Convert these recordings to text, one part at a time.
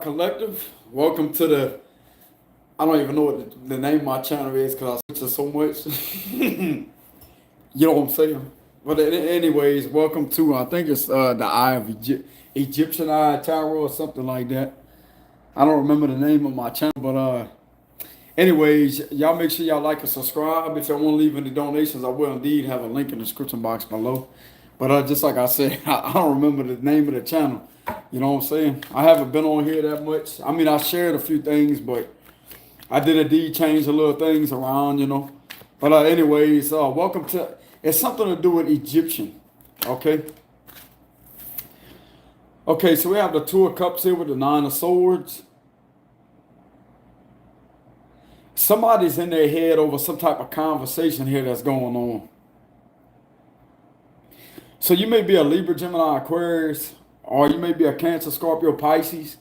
Collective, welcome to the. I don't even know what the name of my channel is because I switch it so much. You know what I'm saying? But anyways, welcome to. I think it's the Eye of Egyptian Eye Tarot or something like that. I don't remember the name of my channel, but anyways, y'all make sure y'all like and subscribe. If y'all want to leave any donations, I will indeed have a link in the description box below. But just like I said, I don't remember the name of the channel. You know what I'm saying? I haven't been on here that much. I mean, I shared a few things, but I did indeed change a little things around. But anyways, welcome to. It's something to do with Egyptian. Okay. Okay, so we have the Two of Cups here with the Nine of Swords. Somebody's in their head over some type of conversation here that's going on. So you may be a Libra, Gemini, Aquarius, or you may be a Cancer, Scorpio, Pisces.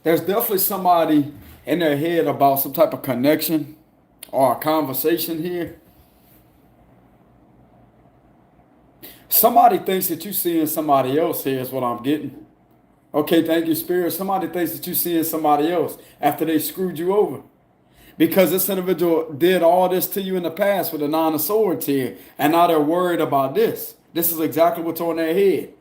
There's definitely somebody in their head about some type of connection or a conversation here. Somebody thinks that you're seeing somebody else here is what I'm getting. Okay, thank you, Spirit. Somebody thinks that you're seeing somebody else after they screwed you over. Because this individual did all this to you in the past with the Nine of Swords here, and now they're worried about this. This is exactly what's on their head.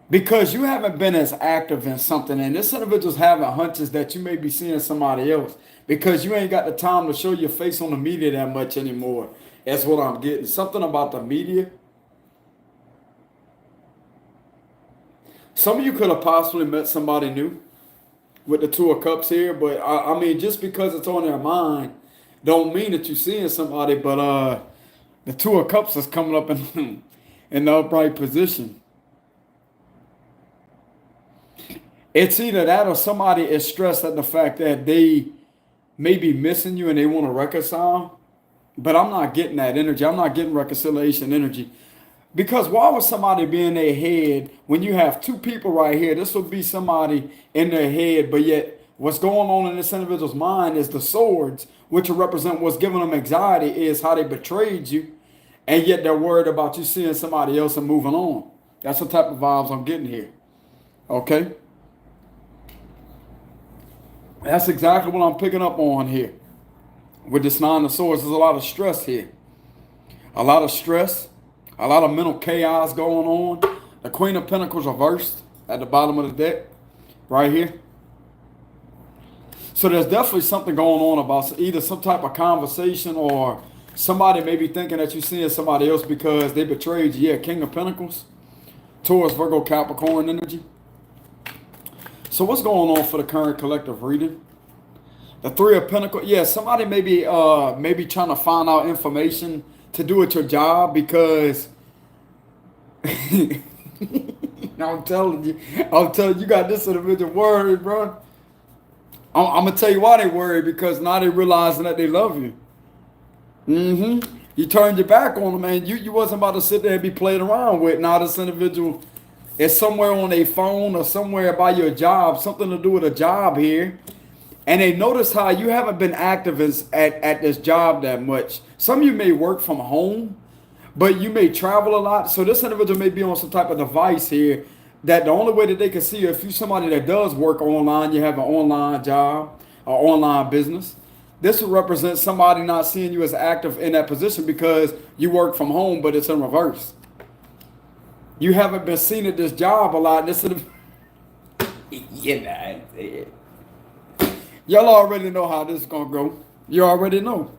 Because you haven't been as active in something, and this individual's having hunches that you may be seeing somebody else because you ain't got the time to show your face on the media that much anymore. That's what I'm getting. Something about the media. Some of you could have possibly met somebody new with the Two of Cups here, but I mean, just because it's on their mind don't mean that you're seeing somebody, but the Two of Cups is coming up in the upright position. It's either that or somebody is stressed at the fact that they may be missing you and they want to reconcile. But I'm not getting that energy. I'm not getting reconciliation energy. Because why would somebody be in their head when you have two people right here? This would be somebody in their head, but yet what's going on in this individual's mind is the swords, which represent what's giving them anxiety is how they betrayed you, and yet they're worried about you seeing somebody else and moving on. That's the type of vibes I'm getting here. Okay? That's exactly what I'm picking up on here. With this Nine of Swords, there's a lot of stress here. A lot of stress. A lot of mental chaos going on. The Queen of Pentacles reversed at the bottom of the deck. Right here. So there's definitely something going on about either some type of conversation or somebody may be thinking that you're seeing somebody else because they betrayed you. Yeah, King of Pentacles. Taurus, Virgo, Capricorn energy. So what's going on for the current collective reading? The Three of Pentacles. Yeah, somebody may be trying to find out information to do at your job because I'm telling you got this individual worried, bro. I'm gonna tell you why they worried, because now they realizing that they love you. You turned your back on them, man. You wasn't about to sit there and be played around with. Now this individual is somewhere on a phone or somewhere by your job, something to do with a job here. And they notice how you haven't been active at this job that much. Some of you may work from home, but you may travel a lot. So this individual may be on some type of device here that the only way that they can see you, if you're somebody that does work online, you have an online job or online business, this would represent somebody not seeing you as active in that position because you work from home, but it's in reverse. You haven't been seen at this job a lot. This is y'all already know how this is gonna go. You already know.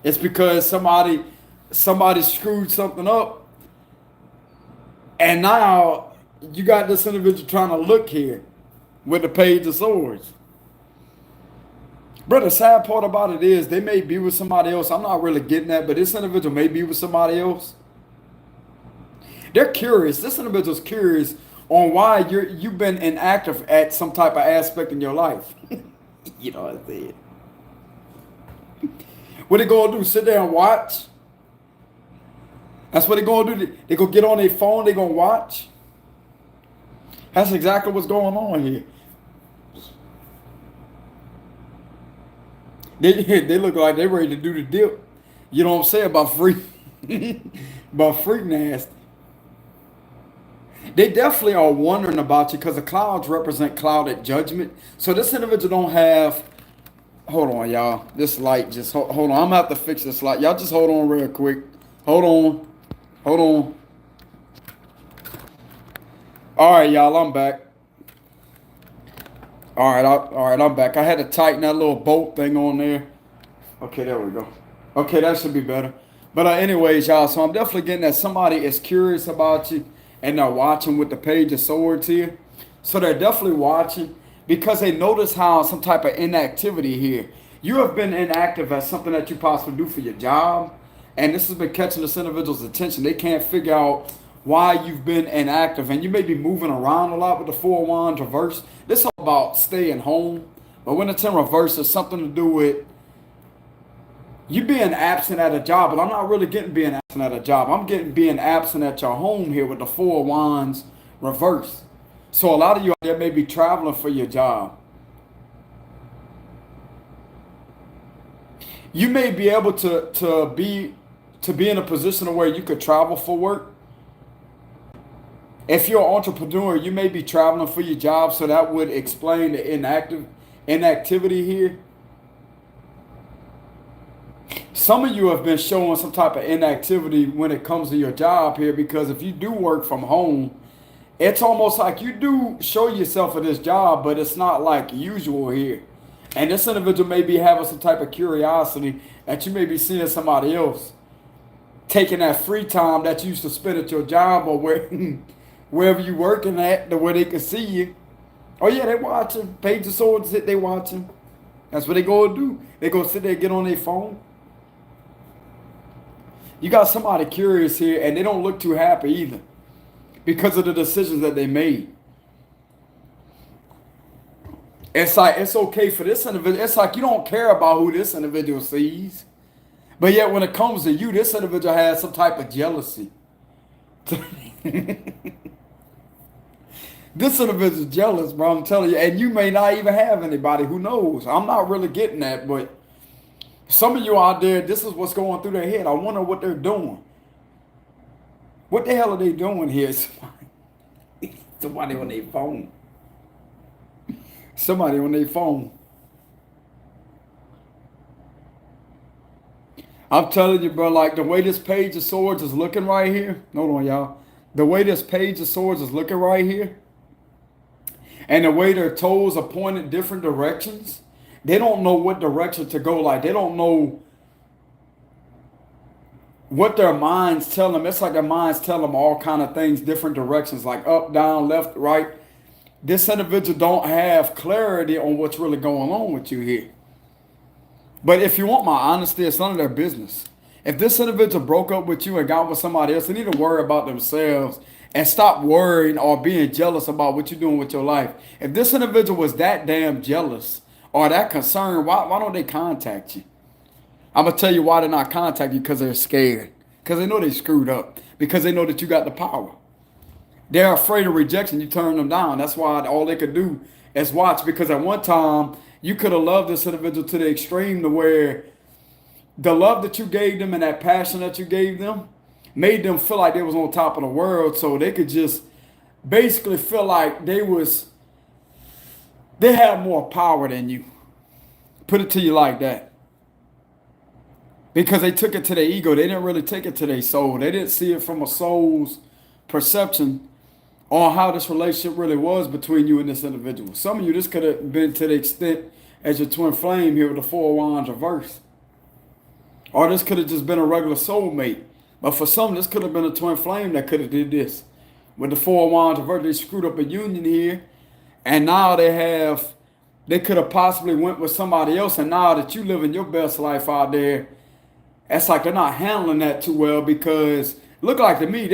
It's because somebody screwed something up, and now you got this individual trying to look here with the Page of Swords. But the sad part about it is they may be with somebody else. I'm not really getting that, but this individual may be with somebody else. They're curious. This individual's curious on why you've been inactive at some type of aspect in your life. You know what I'm saying? What they gonna do? Sit there and watch? That's what they gonna do. They gonna get on their phone. They gonna watch. That's exactly what's going on here. They look like they're ready to do the dip. You know what I'm saying about freak, about freak nasty. They definitely are wondering about you because the clouds represent clouded judgment. So this individual don't have. Hold on, y'all. This light just hold on. I'm gonna have to fix this light. Y'all just hold on real quick. Hold on. Hold on. All right, y'all. I'm back. All right. All right. I'm back. I had to tighten that little bolt thing on there. Okay, there we go. Okay, that should be better. But anyways, y'all. So I'm definitely getting that somebody is curious about you, and they're watching with the Page of Swords here. So they're definitely watching because they notice how some type of inactivity here. You have been inactive as something that you possibly do for your job, and this has been catching this individual's attention. They can't figure out why you've been inactive, and you may be moving around a lot with the Four of Wands reverse. This is all about staying home, but when it's in reverse, it's something to do with you being absent at a job. But I'm not really getting being absent at a job. I'm getting being absent at your home here with the Four of Wands reverse. So a lot of you out there may be traveling for your job. You may be able to be in a position where you could travel for work. If you're an entrepreneur, you may be traveling for your job, so that would explain the inactivity here. Some of you have been showing some type of inactivity when it comes to your job here, because if you do work from home, it's almost like you do show yourself at this job, but it's not like usual here. And this individual may be having some type of curiosity that you may be seeing somebody else taking that free time that you used to spend at your job or wherever you working at, the way they can see you. Oh yeah, they watching. Page of Swords, they watching. That's what they go do. They go sit there and get on their phone. You got somebody curious here, and they don't look too happy either because of the decisions that they made. It's like it's okay for this individual. It's like you don't care about who this individual sees. But yet when it comes to you, this individual has some type of jealousy. This individual's jealous, bro. I'm telling you. And you may not even have anybody. Who knows? I'm not really getting that. But some of you out there, this is what's going through their head. I wonder what they're doing. What the hell are they doing here? Somebody on their phone. Somebody on their phone. I'm telling you, bro, like the way this Page of Swords is looking right here. Hold on, y'all. The way this Page of Swords is looking right here, and the way their toes are pointed different directions, they don't know what direction to go. Like, they don't know what their minds tell them. It's like their minds tell them all kind of things, different directions, like up, down, left, right. This individual don't have clarity on what's really going on with you here. But if you want my honesty, it's none of their business. If this individual broke up with you and got with somebody else, they need to worry about themselves and stop worrying or being jealous about what you're doing with your life. If this individual was that damn jealous or that concerned, why don't they contact you? I'm going to tell you why they're not contacting you, because they're scared. Because they know they screwed up. Because they know that you got the power. They're afraid of rejection. You turn them down. That's why all they could do is watch. Because at one time, you could have loved this individual to the extreme to where the love that you gave them and that passion that you gave them made them feel like they was on top of the world. So they could just basically feel like they had more power than you. Put it to you like that. Because they took it to their ego. They didn't really take it to their soul. They didn't see it from a soul's perception on how this relationship really was between you and this individual. Some of you, this could have been to the extent as your twin flame here with the Four of Wands reverse. Or this could have just been a regular soulmate. But for some, this could have been a twin flame that could have did this. With the Four of Wands reverse, they screwed up a union here. And now they could have possibly went with somebody else. And now that you living your best life out there, it's like they're not handling that too well, because look like to me,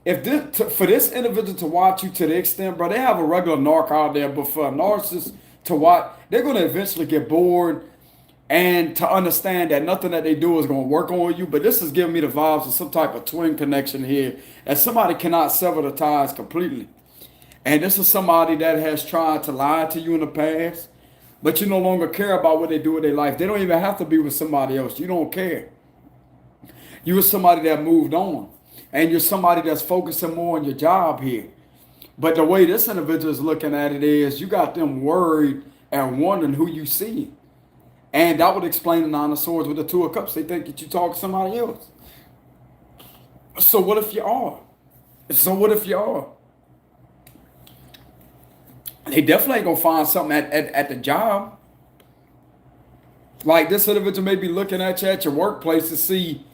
for this individual to watch you to the extent, bro, they have a regular narc out there, but for a narcissist to watch, they're going to eventually get bored and to understand that nothing that they do is going to work on you. But this is giving me the vibes of some type of twin connection here, that somebody cannot sever the ties completely. And this is somebody that has tried to lie to you in the past, but you no longer care about what they do with their life. They don't even have to be with somebody else. You don't care. You are somebody that moved on. And you're somebody that's focusing more on your job here. But the way this individual is looking at it is you got them worried and wondering who you see. And that would explain the Nine of Swords with the Two of Cups. They think that you talk to somebody else. So what if you are? So what if you are? They definitely ain't going to find something at the job. Like this individual may be looking at you at your workplace to see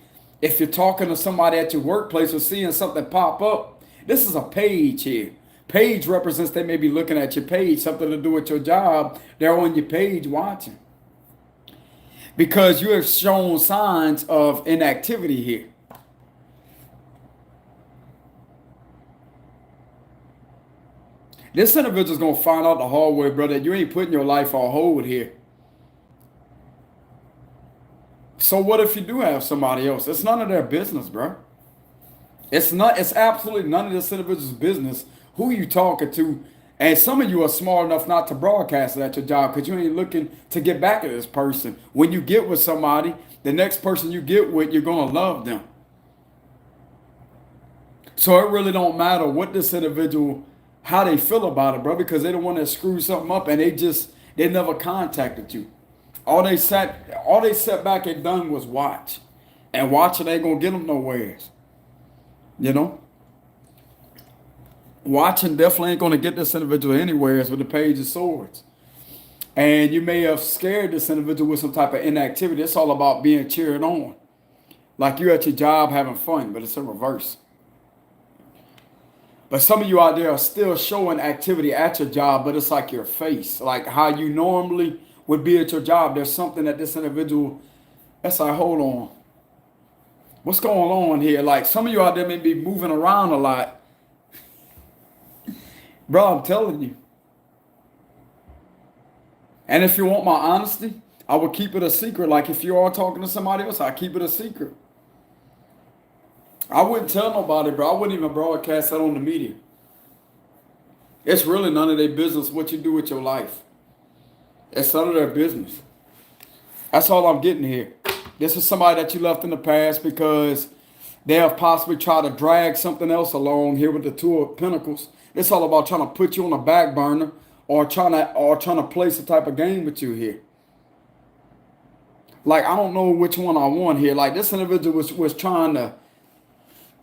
if you're talking to somebody at your workplace or seeing something pop up. This is a page here. Page represents they may be looking at your page, something to do with your job. They're on your page watching. Because you have shown signs of inactivity here. This individual's going to find out the hard way, brother, you ain't putting your life on hold here. So what if you do have somebody else? It's none of their business, bro. It's absolutely none of this individual's business who you talking to. And some of you are smart enough not to broadcast it at your job because you ain't looking to get back at this person. When you get with somebody, the next person you get with, you're going to love them. So it really don't matter what this individual, how they feel about it, bro, because they don't want to screw something up and they never contacted you. All they sat back and done was watch. And watching ain't going to get them nowheres. You know? Watching definitely ain't going to get this individual anywheres with the Page of Swords. And you may have scared this individual with some type of inactivity. It's all about being cheered on. Like you're at your job having fun, but it's a reverse. But some of you out there are still showing activity at your job, but it's like your face. Like how you normally would be at your job. There's something that this individual, that's like, hold on. What's going on here? Like some of you out there may be moving around a lot. Bro, I'm telling you. And if you want my honesty, I would keep it a secret. Like if you are talking to somebody else, I keep it a secret. I wouldn't tell nobody, bro. I wouldn't even broadcast that on the media. It's really none of their business what you do with your life. It's none of their business. That's all I'm getting here. This is somebody that you left in the past because they have possibly tried to drag something else along here with the Two of Pentacles. It's all about trying to put you on the back burner or trying to play some type of game with you here. Like, I don't know which one I want here. Like, this individual was trying to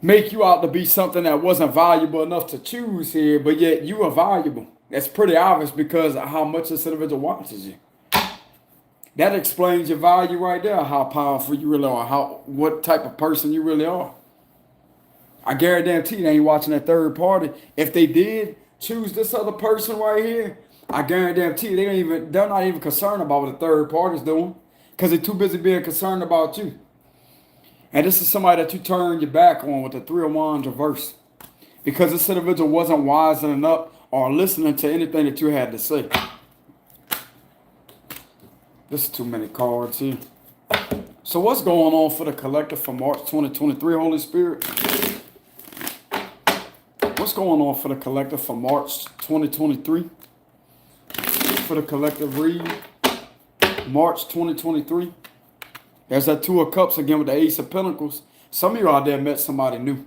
make you out to be something that wasn't valuable enough to choose here, but yet you are valuable. That's pretty obvious because of how much this individual watches you. That explains your value right there, how powerful you really are, what type of person you really are. I guarantee they ain't watching that third party. If they did choose this other person right here, I guarantee they're not even concerned about what the third party's doing because they're too busy being concerned about you. And this is somebody that you turn your back on with the Three of Wands reverse because this individual wasn't wising up or listening to anything that you had to say. This is too many cards here. So what's going on for the collective for March 2023, Holy Spirit? What's going on for the collective for March 2023? For the collective read, March 2023. There's that Two of Cups again with the Ace of Pentacles. Some of you out there met somebody new.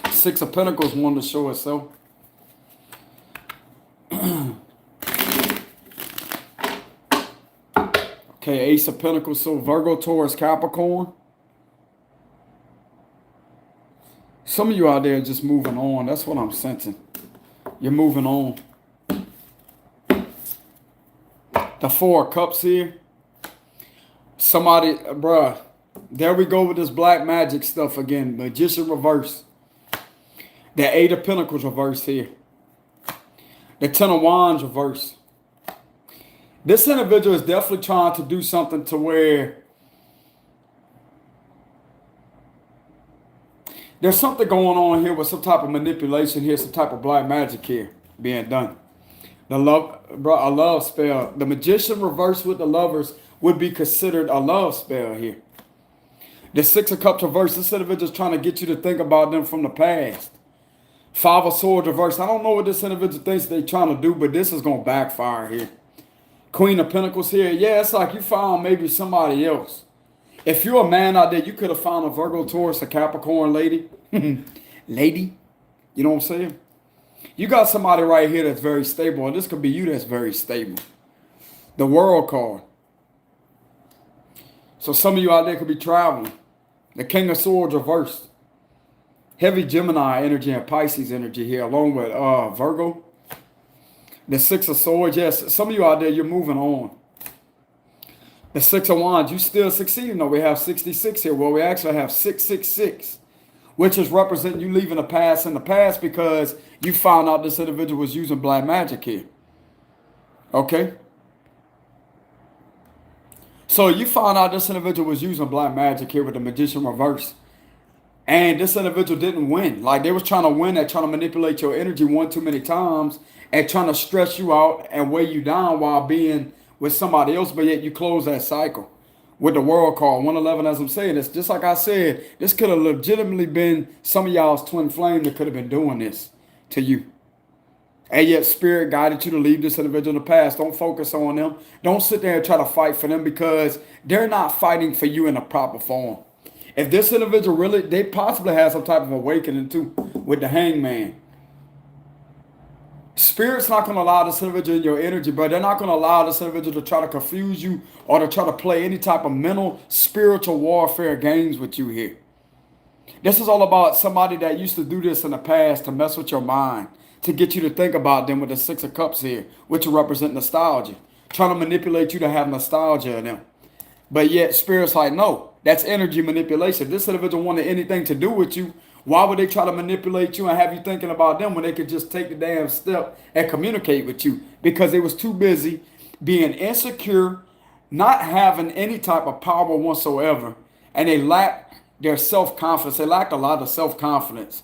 Six of Pentacles wanted to show itself. Okay, Ace of Pentacles, so Virgo, Taurus, Capricorn. Some of you out there are just moving on. That's what I'm sensing. You're moving on. The Four of Cups here. Somebody, bruh, there we go with this black magic stuff again. Magician reverse. The Eight of Pentacles reverse here. The Ten of Wands reverse. This individual is definitely trying to do something to where there's something going on here with some type of manipulation here, some type of black magic here being done. A love spell. The Magician reversed with the Lovers would be considered a love spell here. The Six of Cups reverse. This individual is trying to get you to think about them from the past. Five of Swords reverse. I don't know what this individual thinks they're trying to do, but this is going to backfire here. Queen of Pentacles here. Yeah, it's like you found maybe somebody else. If you're a man out there, you could have found a Virgo, Taurus, a Capricorn lady. Lady. You know what I'm saying? You got somebody right here that's very stable, and this could be you that's very stable. The World card. So some of you out there could be traveling. The King of Swords reversed. Heavy Gemini energy and Pisces energy here, along with Virgo. The Six of Swords, yes. Some of you out there, you're moving on. The Six of Wands, you still succeeding. No, we have 66 here. Well, we actually have 666, which is representing you leaving the past in the past because you found out this individual was using black magic here. Okay? So you found out this individual was using black magic here with the Magician reverse. And this individual didn't win. Like they was trying to win at trying to manipulate your energy one too many times and trying to stress you out and weigh you down while being with somebody else, but yet you close that cycle. With the World card, 111, as I'm saying, it's just like I said, this could have legitimately been some of y'all's twin flame that could have been doing this to you. And yet Spirit guided you to leave this individual in the past. Don't focus on them. Don't sit there and try to fight for them because they're not fighting for you in a proper form. If this individual really, they possibly have some type of awakening too with the Hangman. Spirit's not going to allow this individual in your energy, but they're not going to allow this individual to try to confuse you or to try to play any type of mental, spiritual warfare games with you here. This is all about somebody that used to do this in the past to mess with your mind, to get you to think about them with the Six of Cups here, which represent nostalgia, trying to manipulate you to have nostalgia in them. But yet Spirit's like, no, that's energy manipulation. If this individual wanted anything to do with you, why would they try to manipulate you and have you thinking about them when they could just take the damn step and communicate with you? Because they was too busy being insecure, not having any type of power whatsoever, and they lacked their self-confidence. They lacked a lot of self-confidence.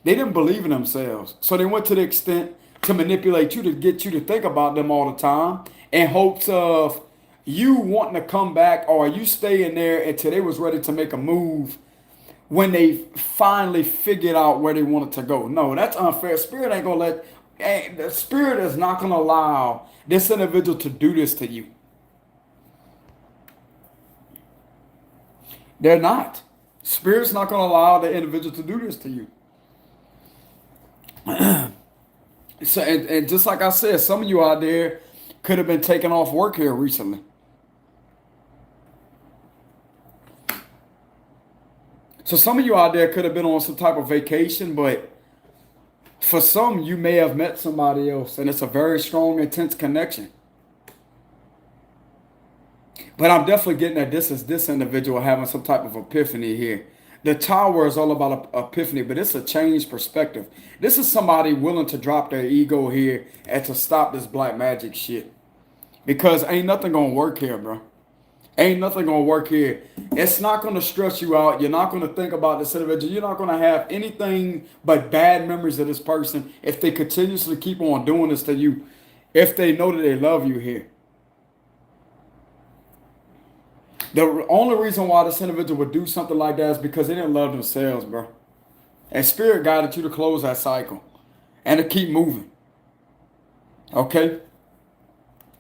They didn't believe in themselves. So they went to the extent to manipulate you to get you to think about them all the time in hopes of you wanting to come back or you staying there until they was ready to make a move when they finally figured out where they wanted to go. No, that's unfair. Spirit ain't going to let, the Spirit is not going to allow this individual to do this to you. They're not. Spirit's not going to allow the individual to do this to you. So, and just like I said, some of you out there could have been taken off work here recently. So some of you out there could have been on some type of vacation, but for some, you may have met somebody else, and it's a very strong, intense connection. But I'm definitely getting that this is this individual having some type of epiphany here. The Tower is all about epiphany, but it's a changed perspective. This is somebody willing to drop their ego here and to stop this black magic shit. Because ain't nothing going to work here, bro. Ain't nothing going to work here. It's not going to stress you out. You're not going to think about this individual. You're not going to have anything but bad memories of this person if they continuously keep on doing this to you, if they know that they love you here. The only reason why this individual would do something like that is because they didn't love themselves, bro. And Spirit guided you to close that cycle and to keep moving. Okay?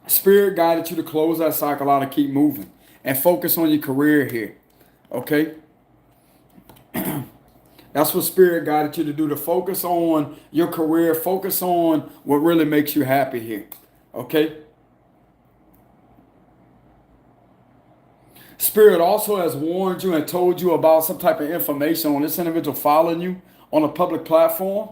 Spirit guided you to close that cycle out and keep moving. And focus on your career here. Okay? That's what Spirit guided you to do, to focus on your career. Focus on what really makes you happy here. Okay? Spirit also has warned you and told you about some type of information on this individual following you on a public platform.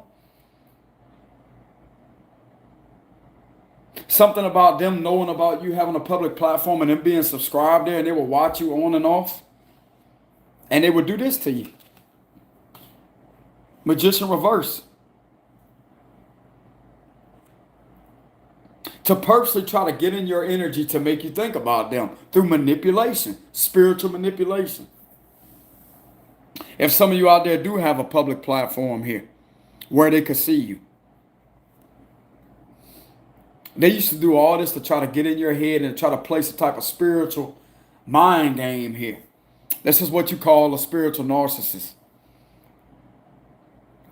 Something about them knowing about you having a public platform and them being subscribed there, and they will watch you on and off. And they would do this to you. Magician reverse. To purposely try to get in your energy to make you think about them through manipulation, spiritual manipulation. If some of you out there do have a public platform here where they could see you. They used to do all this to try to get in your head and try to place a type of spiritual mind game here. This is what you call a spiritual narcissist.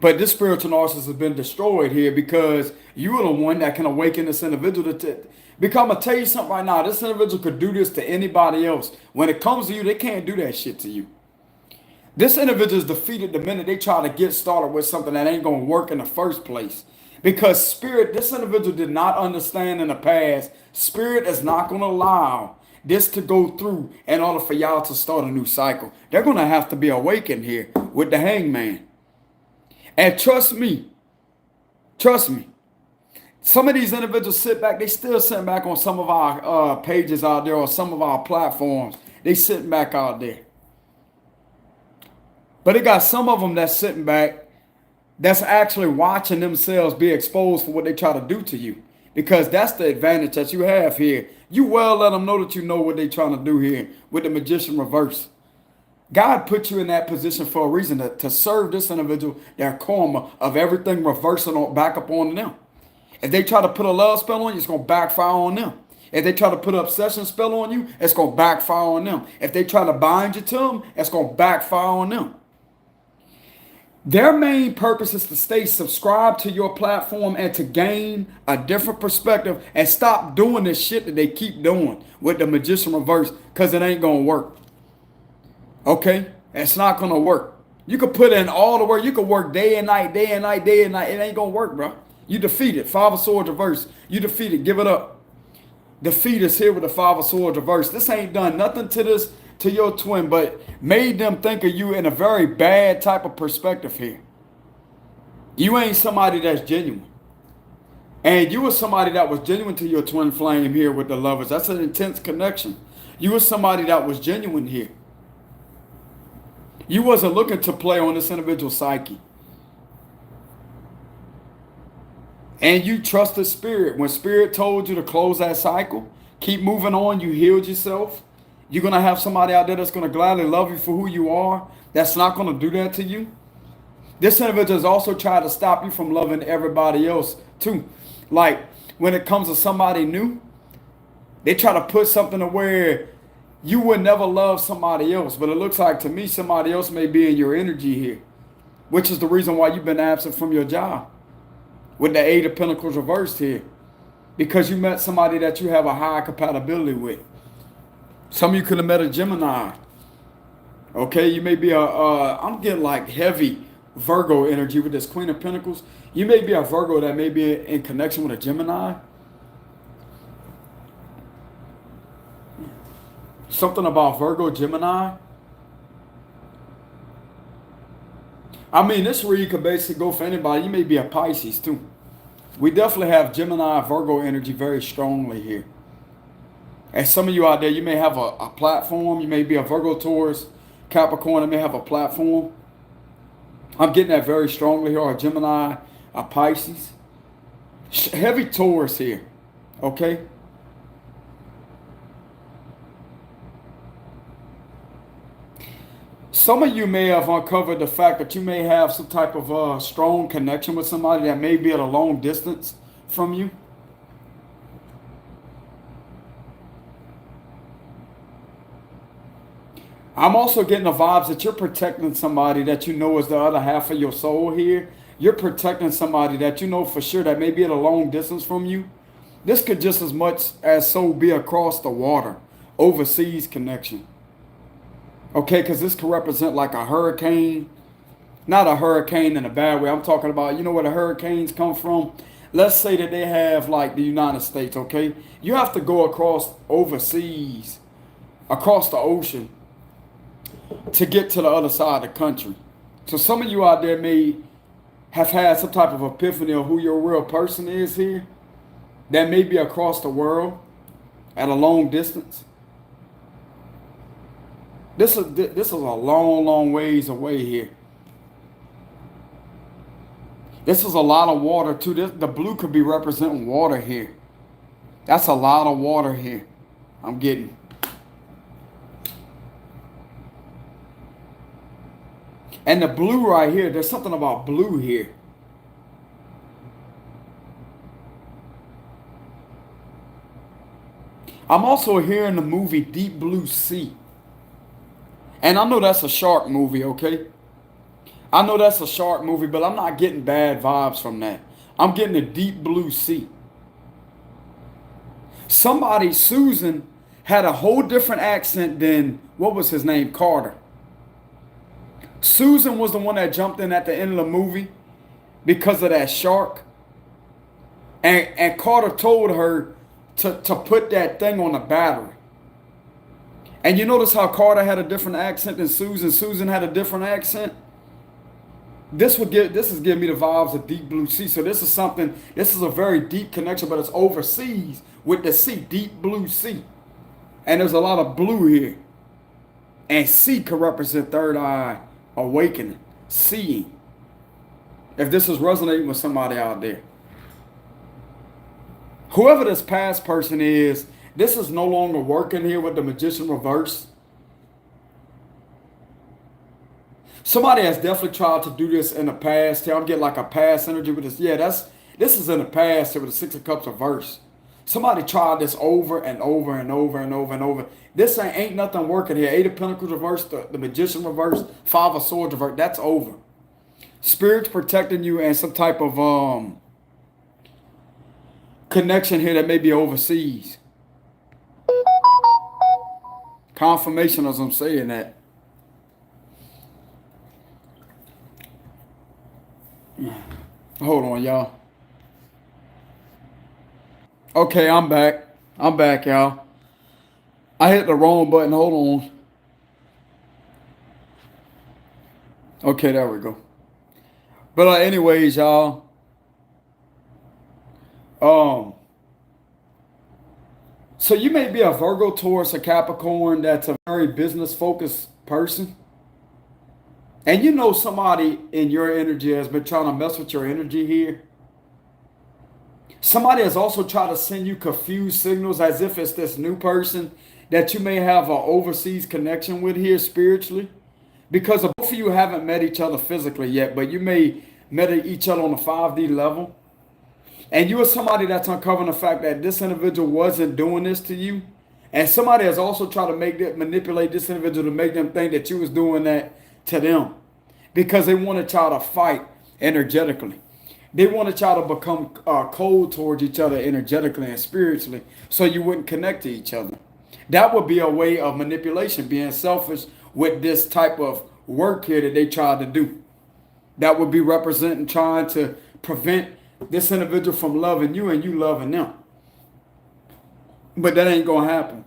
But this spiritual narcissist has been destroyed here because you are the one that can awaken this individual to because I'm going to tell you something right now. This individual could do this to anybody else. When it comes to you, they can't do that shit to you. This individual is defeated the minute they try to get started with something that ain't going to work in the first place. Because spirit, this individual did not understand in the past, spirit is not going to allow this to go through in order for y'all to start a new cycle. They're going to have to be awakened here with the hangman. And trust me, some of these individuals sit back, they still sitting back on some of our pages out there or some of our platforms. They sitting back out there. But it got some of them that's sitting back that's actually watching themselves be exposed for what they try to do to you. Because that's the advantage that you have here. You well let them know that you know what they're trying to do here with the magician reverse. God put you in that position for a reason to serve this individual their karma of everything reversing back up on them. If they try to put a love spell on you, it's going to backfire on them. If they try to put an obsession spell on you, it's going to backfire on them. If they try to bind you to them, it's going to backfire on them. Their main purpose is to stay subscribed to your platform and to gain a different perspective and stop doing this shit that they keep doing with the magician reverse because it ain't going to work. Okay? It's not going to work. You could put in all the work. You could work day and night, day and night, day and night. It ain't going to work, bro. You defeated. Five of Swords reverse. You defeated. Give it up. Defeat is here with the Five of Swords reverse. This ain't done nothing to your twin, but made them think of you in a very bad type of perspective here. You ain't somebody that's genuine. And you were somebody that was genuine to your twin flame here with the lovers. That's an intense connection. You were somebody that was genuine here. You wasn't looking to play on this individual psyche. And you trusted spirit. When spirit told you to close that cycle, keep moving on, you healed yourself. You're going to have somebody out there that's going to gladly love you for who you are. That's not going to do that to you. This individual has also tried to stop you from loving everybody else too. Like when it comes to somebody new, they try to put something to where you would never love somebody else. But it looks like to me somebody else may be in your energy here, which is the reason why you've been absent from your job. With the Eight of Pentacles reversed here. Because you met somebody that you have a high compatibility with. Some of you could have met a Gemini. Okay, you may be I'm getting like heavy Virgo energy with this Queen of Pentacles. You may be a Virgo that may be in connection with a Gemini. Something about Virgo, Gemini. I mean, this read could basically go for anybody. You may be a Pisces too. We definitely have Gemini, Virgo energy very strongly here. And some of you out there, you may have a platform. You may be a Virgo, Taurus, Capricorn. You may have a platform. I'm getting that very strongly here. Or a Gemini, a Pisces. Heavy Taurus here. Okay? Some of you may have uncovered the fact that you may have some type of strong connection with somebody that may be at a long distance from you. I'm also getting the vibes that you're protecting somebody that you know is the other half of your soul here. You're protecting somebody that you know for sure that may be at a long distance from you. This could just as much as so be across the water, overseas connection. Okay, because this could represent like a hurricane. Not a hurricane in a bad way. I'm talking about, you know where the hurricanes come from? Let's say that they have like the United States, okay? You have to go across overseas, across the ocean, to get to the other side of the country. So some of you out there may have had some type of epiphany of who your real person is here. That may be across the world at a long distance. This is a long, long ways away here. This is a lot of water too. The blue could be representing water here. That's a lot of water here. I'm getting. And the blue right here, there's something about blue here. I'm also hearing the movie Deep Blue Sea. And I know that's a shark movie, okay? I know that's a shark movie, but I'm not getting bad vibes from that. I'm getting a Deep Blue Sea. Somebody, Susan, had a whole different accent than, what was his name, Carter. Susan was the one that jumped in at the end of the movie because of that shark. And Carter told her to put that thing on the battery. And you notice how Carter had a different accent than Susan. Susan had a different accent. This is giving me the vibes of deep blue sea. So this is a very deep connection, but it's overseas with the sea, deep blue sea. And there's a lot of blue here. And sea could represent third eye, awakening, seeing. If this is resonating with somebody out there. Whoever this past person is, this is no longer working here with the magician reverse. Somebody has definitely tried to do this in the past. Here, I'm getting like a past energy with this. Yeah, this is in the past here with the Six of Cups reverse. Somebody tried this over and over and over and over and over. This ain't nothing working here. Eight of Pentacles reverse, the magician reverse, Five of Swords reverse. That's over. Spirit's protecting you and some type of connection here that may be overseas. Confirmation as I'm saying that. Hold on, y'all. Okay, I'm back. I'm back, y'all. I hit the wrong button. Hold on. Okay, there we go. But anyways, y'all. So you may be a Virgo, Taurus, or Capricorn that's a very business-focused person. And you know somebody in your energy has been trying to mess with your energy here. Somebody has also tried to send you confused signals as if it's this new person that you may have an overseas connection with here spiritually. Because both of you haven't met each other physically yet, but you may met each other on a 5D level. And you are somebody that's uncovering the fact that this individual wasn't doing this to you. And somebody has also tried to manipulate this individual to make them think that you was doing that to them. Because they want to try to fight energetically. They want to try to become cold towards each other energetically and spiritually so you wouldn't connect to each other. That would be a way of manipulation, being selfish with this type of work here that they tried to do. That would be representing trying to prevent this individual from loving you and you loving them. But that ain't going to happen.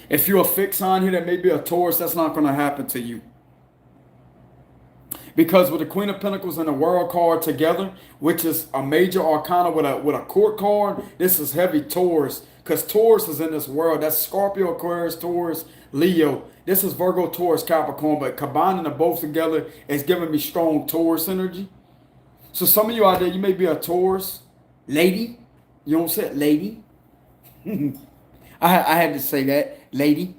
If you're a fixed sign here that may be a Taurus, that's not going to happen to you. Because with the Queen of Pentacles and the World card together, which is a major arcana with a court card, this is heavy Taurus. Because Taurus is in this world. That's Scorpio, Aquarius, Taurus, Leo. This is Virgo, Taurus, Capricorn. But combining them both together is giving me strong Taurus energy. So some of you out there, you may be a Taurus lady. You don't say it, lady. I had to say that, lady.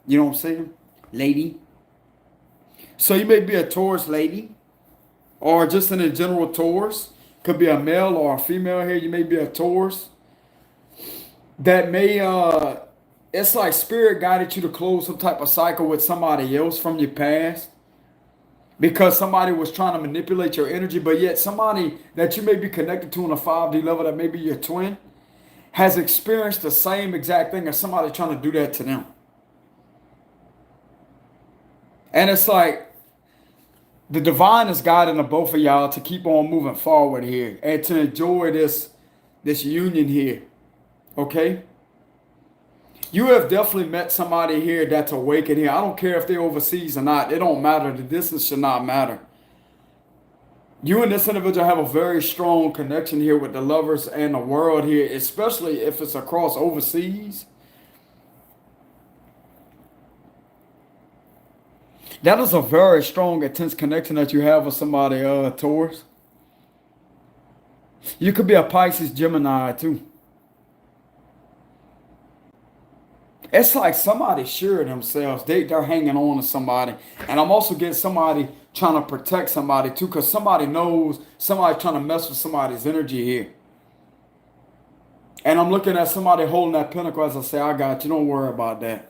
You know what I'm saying? Lady. So you may be a Taurus lady, or just in a general Taurus. Could be a male or a female here. You may be a Taurus. That may, it's like spirit guided you to close some type of cycle with somebody else from your past. Because somebody was trying to manipulate your energy, but yet somebody that you may be connected to on a 5D level that may be your twin has experienced the same exact thing as somebody trying to do that to them. And it's like the divine is guiding the both of y'all to keep on moving forward here and to enjoy this union here. Okay? You have definitely met somebody here that's awakened here. I don't care if they're overseas or not. It don't matter. The distance should not matter. You and this individual have a very strong connection here with the lovers and the world here, especially if it's across overseas. That is a very strong, intense connection that you have with somebody, Taurus. You could be a Pisces, Gemini, too. It's like somebody sure of themselves. They're hanging on to somebody. And I'm also getting somebody trying to protect somebody, too, because somebody knows somebody trying to mess with somebody's energy here. And I'm looking at somebody holding that pentacle as I say, I got you. Don't worry about that.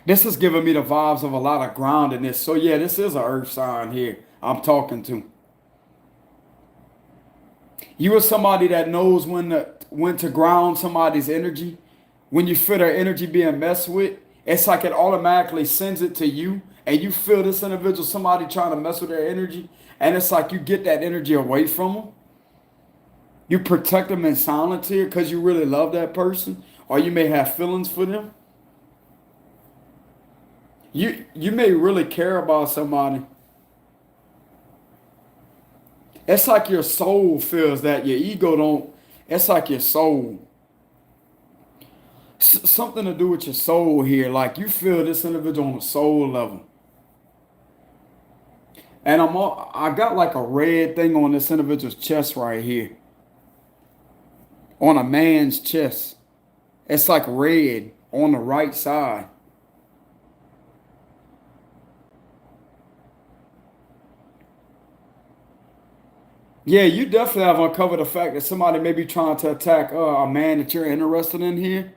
This is giving me the vibes of a lot of groundedness. So yeah, this is an earth sign here I'm talking to. You are somebody that knows when to ground somebody's energy, when you feel their energy being messed with, it's like it automatically sends it to you, and you feel this individual, somebody trying to mess with their energy, and it's like you get that energy away from them. You protect them in silence here because you really love that person, or you may have feelings for them. You may really care about somebody. It's like your soul feels that. Your ego don't. It's like your soul. Something to do with your soul here. Like you feel this individual on a soul level. And I got like a red thing on this individual's chest right here. On a man's chest. It's like red on the right side. Yeah, you definitely have uncovered the fact that somebody may be trying to attack a man that you're interested in here.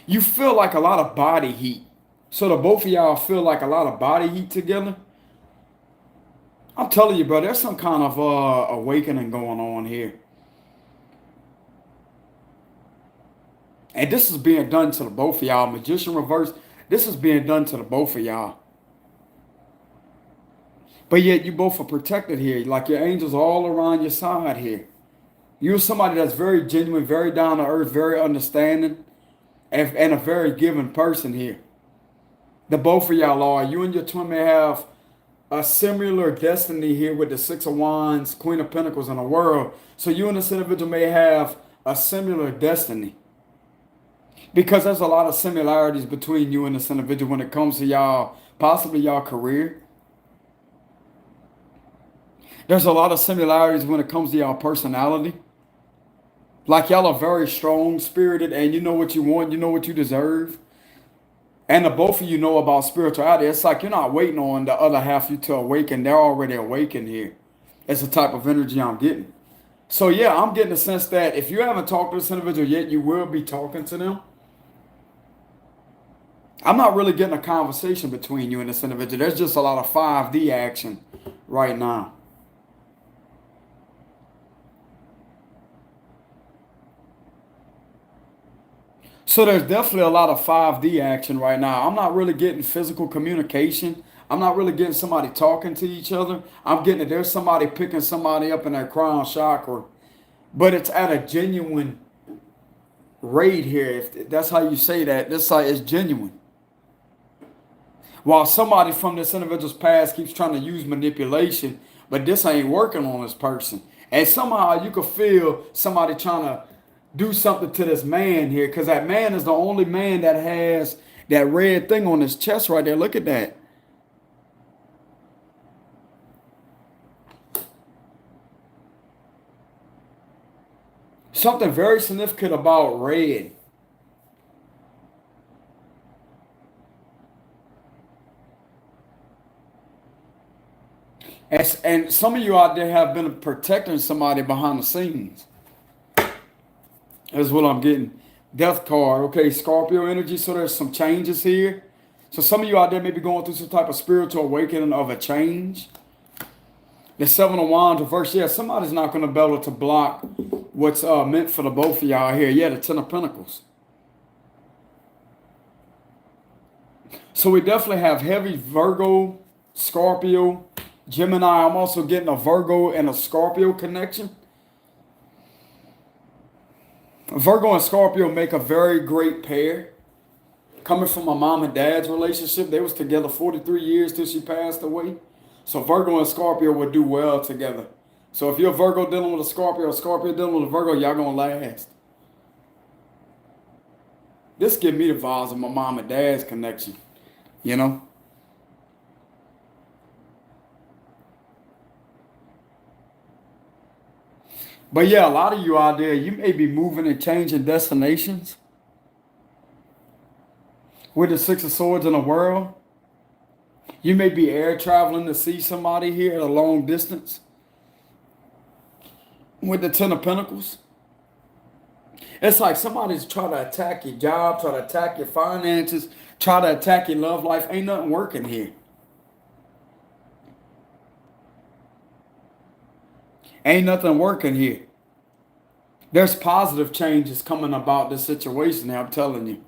You feel like a lot of body heat. So the both of y'all feel like a lot of body heat together. I'm telling you, bro, there's some kind of awakening going on here. And this is being done to the both of y'all. Magician reverse. This is being done to the both of y'all. But yet you both are protected here. Like your angels are all around your side here. You're somebody that's very genuine, very down to earth, very understanding, and a very giving person here. The both of y'all are. You and your twin may have a similar destiny here with the Six of Wands, Queen of Pentacles in the world. So you and this individual may have a similar destiny. Because there's a lot of similarities between you and this individual when it comes to y'all, possibly y'all career. There's a lot of similarities when it comes to y'all personality. Like y'all are very strong spirited and you know what you want, you know what you deserve. And the both of you know about spirituality. It's like you're not waiting on the other half of you to awaken. They're already awakened here. It's the type of energy I'm getting. So yeah, I'm getting the sense that if you haven't talked to this individual yet, you will be talking to them. I'm not really getting a conversation between you and this individual. There's just a lot of 5D action right now. So there's definitely a lot of 5D action right now. I'm not really getting physical communication. I'm not really getting somebody talking to each other. I'm getting that there's somebody picking somebody up in their crown chakra. But it's at a genuine rate here. If that's how you say that, this side is genuine. While somebody from this individual's past keeps trying to use manipulation, but this ain't working on this person. And somehow you could feel somebody trying to do something to this man here, because that man is the only man that has that red thing on his chest right there. Look at that. Something very significant about red. And some of you out there have been protecting somebody behind the scenes. That's what I'm getting. Death card. Okay, Scorpio energy. So there's some changes here. So some of you out there may be going through some type of spiritual awakening of a change. The Seven of Wands reverse. Yeah, somebody's not going to be able to block what's meant for the both of y'all here. Yeah, the Ten of Pentacles. So we definitely have heavy Virgo, Scorpio, Gemini. I'm also getting a Virgo and a Scorpio connection. Virgo and Scorpio make a very great pair. Coming from my mom and dad's relationship, they was together 43 years till she passed away. So Virgo and Scorpio would do well together. So if you're a Virgo dealing with a Scorpio dealing with a Virgo, y'all gonna last. This give me the vibes of my mom and dad's connection, you know? But yeah, a lot of you out there, you may be moving and changing destinations. With the Six of Swords in the world, you may be air traveling to see somebody here at a long distance. With the Ten of Pentacles, it's like somebody's trying to attack your job, try to attack your finances, try to attack your love life. Ain't nothing working here. Ain't nothing working here. There's positive changes coming about this situation, I'm telling you.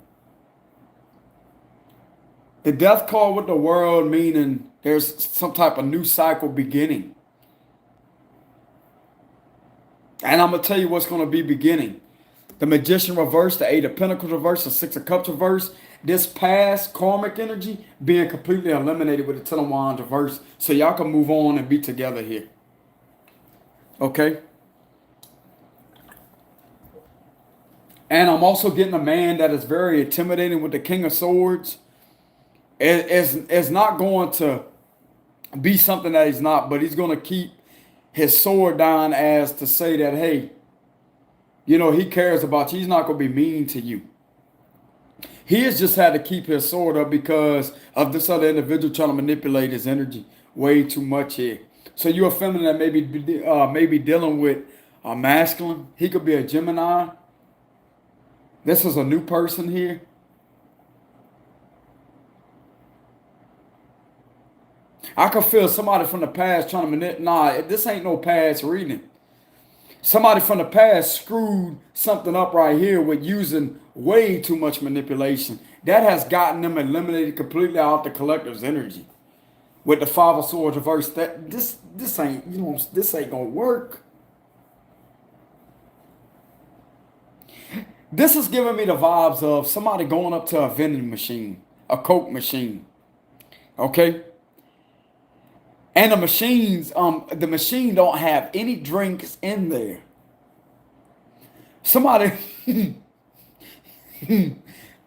The death card with the world meaning there's some type of new cycle beginning. And I'm going to tell you what's going to be beginning. The Magician reverse, the Eight of Pentacles reverse, the Six of Cups reverse. This past karmic energy being completely eliminated with the Ten of Wands reverse. So y'all can move on and be together here. Okay? And I'm also getting a man that is very intimidating with the King of Swords. It's not going to be something that he's not, but he's going to keep his sword down as to say that, hey, you know, he cares about you. He's not going to be mean to you. He has just had to keep his sword up because of this other individual trying to manipulate his energy way too much here. So you're a feminine that maybe dealing with a masculine. He could be a Gemini. This is a new person here. I could feel somebody from the past trying to manipulate. Nah, this ain't no past reading. Somebody from the past screwed something up right here with using way too much manipulation. That has gotten them eliminated completely out the collective's energy. With the Five of Swords reverse, that this ain't, you know, this ain't gonna work. This is giving me the vibes of somebody going up to a vending machine, a Coke machine. Okay? And the machine don't have any drinks in there. Somebody, you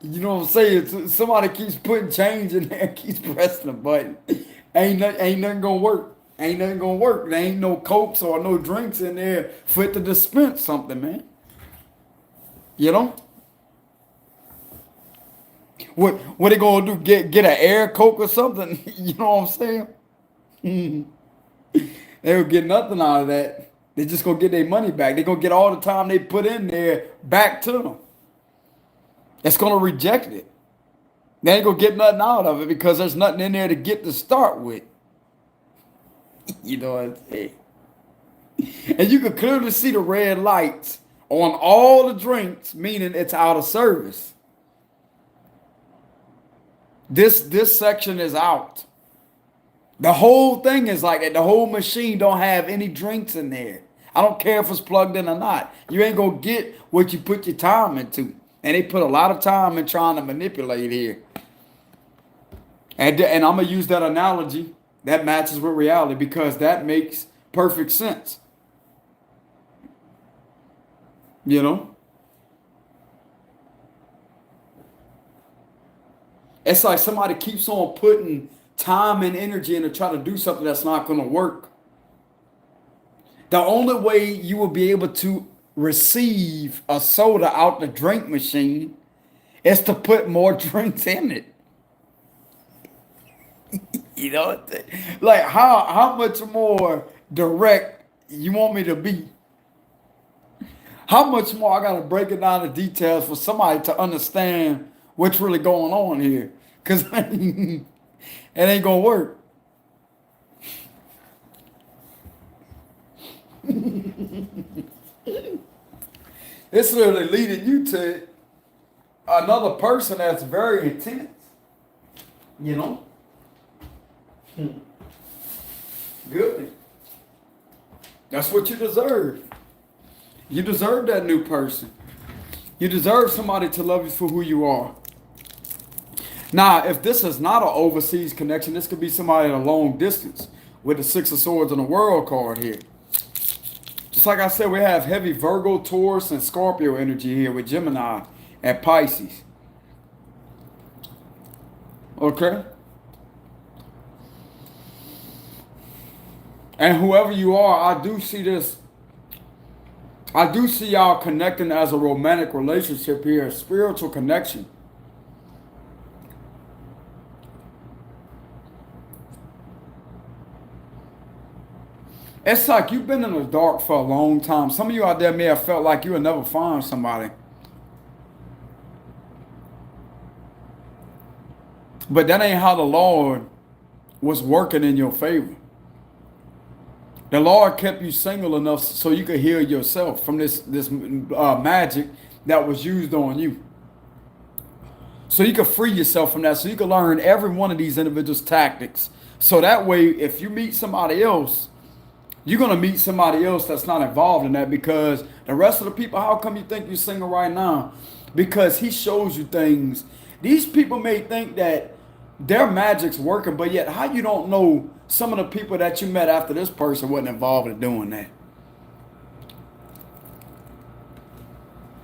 know what I'm saying? Somebody keeps putting change in there, keeps pressing the button. Ain't nothing gonna work. Ain't nothing gonna work. There ain't no Cokes or no drinks in there for it to dispense something, man. You know? What they gonna do? Get an air Coke or something? You know what I'm saying? They will get nothing out of that. They just gonna get their money back. They gonna get all the time they put in there back to them. It's gonna reject it. They ain't gonna get nothing out of it because there's nothing in there to get to start with. You know what I'm saying? And you can clearly see the red lights on all the drinks, meaning it's out of service. This section is out. The whole thing is like that. The whole machine don't have any drinks in there. I don't care if it's plugged in or not. You ain't gonna get what you put your time into. And they put a lot of time in trying to manipulate here. And I'm gonna use that analogy that matches with reality because that makes perfect sense. You know? It's like somebody keeps on putting time and energy into trying to do something that's not going to work. The only way you will be able to receive a soda out the drink machine is to put more drinks in it. You know, like how much more direct you want me to be? How much more I got to break it down the details for somebody to understand what's really going on here? Because it ain't going to work. It's literally leading you to another person that's very intense. You know? Good. That's what you deserve. You deserve that new person. You deserve somebody to love you for who you are. Now, if this is not an overseas connection, this could be somebody at a long distance with the Six of Swords and the World card here. Just like I said, we have heavy Virgo, Taurus, and Scorpio energy here with Gemini and Pisces. Okay? And whoever you are, I do see this. I do see y'all connecting as a romantic relationship here, a spiritual connection. It's like you've been in the dark for a long time. Some of you out there may have felt like you would never find somebody. But that ain't how the Lord was working in your favor. The Lord kept you single enough so you could heal yourself from this magic that was used on you. So you could free yourself from that. So you could learn every one of these individuals' tactics. So that way, if you meet somebody else, you're going to meet somebody else that's not involved in that, because the rest of the people, how come you think you're single right now? Because he shows you things. These people may think that their magic's working, but yet how you don't know some of the people that you met after this person wasn't involved in doing that?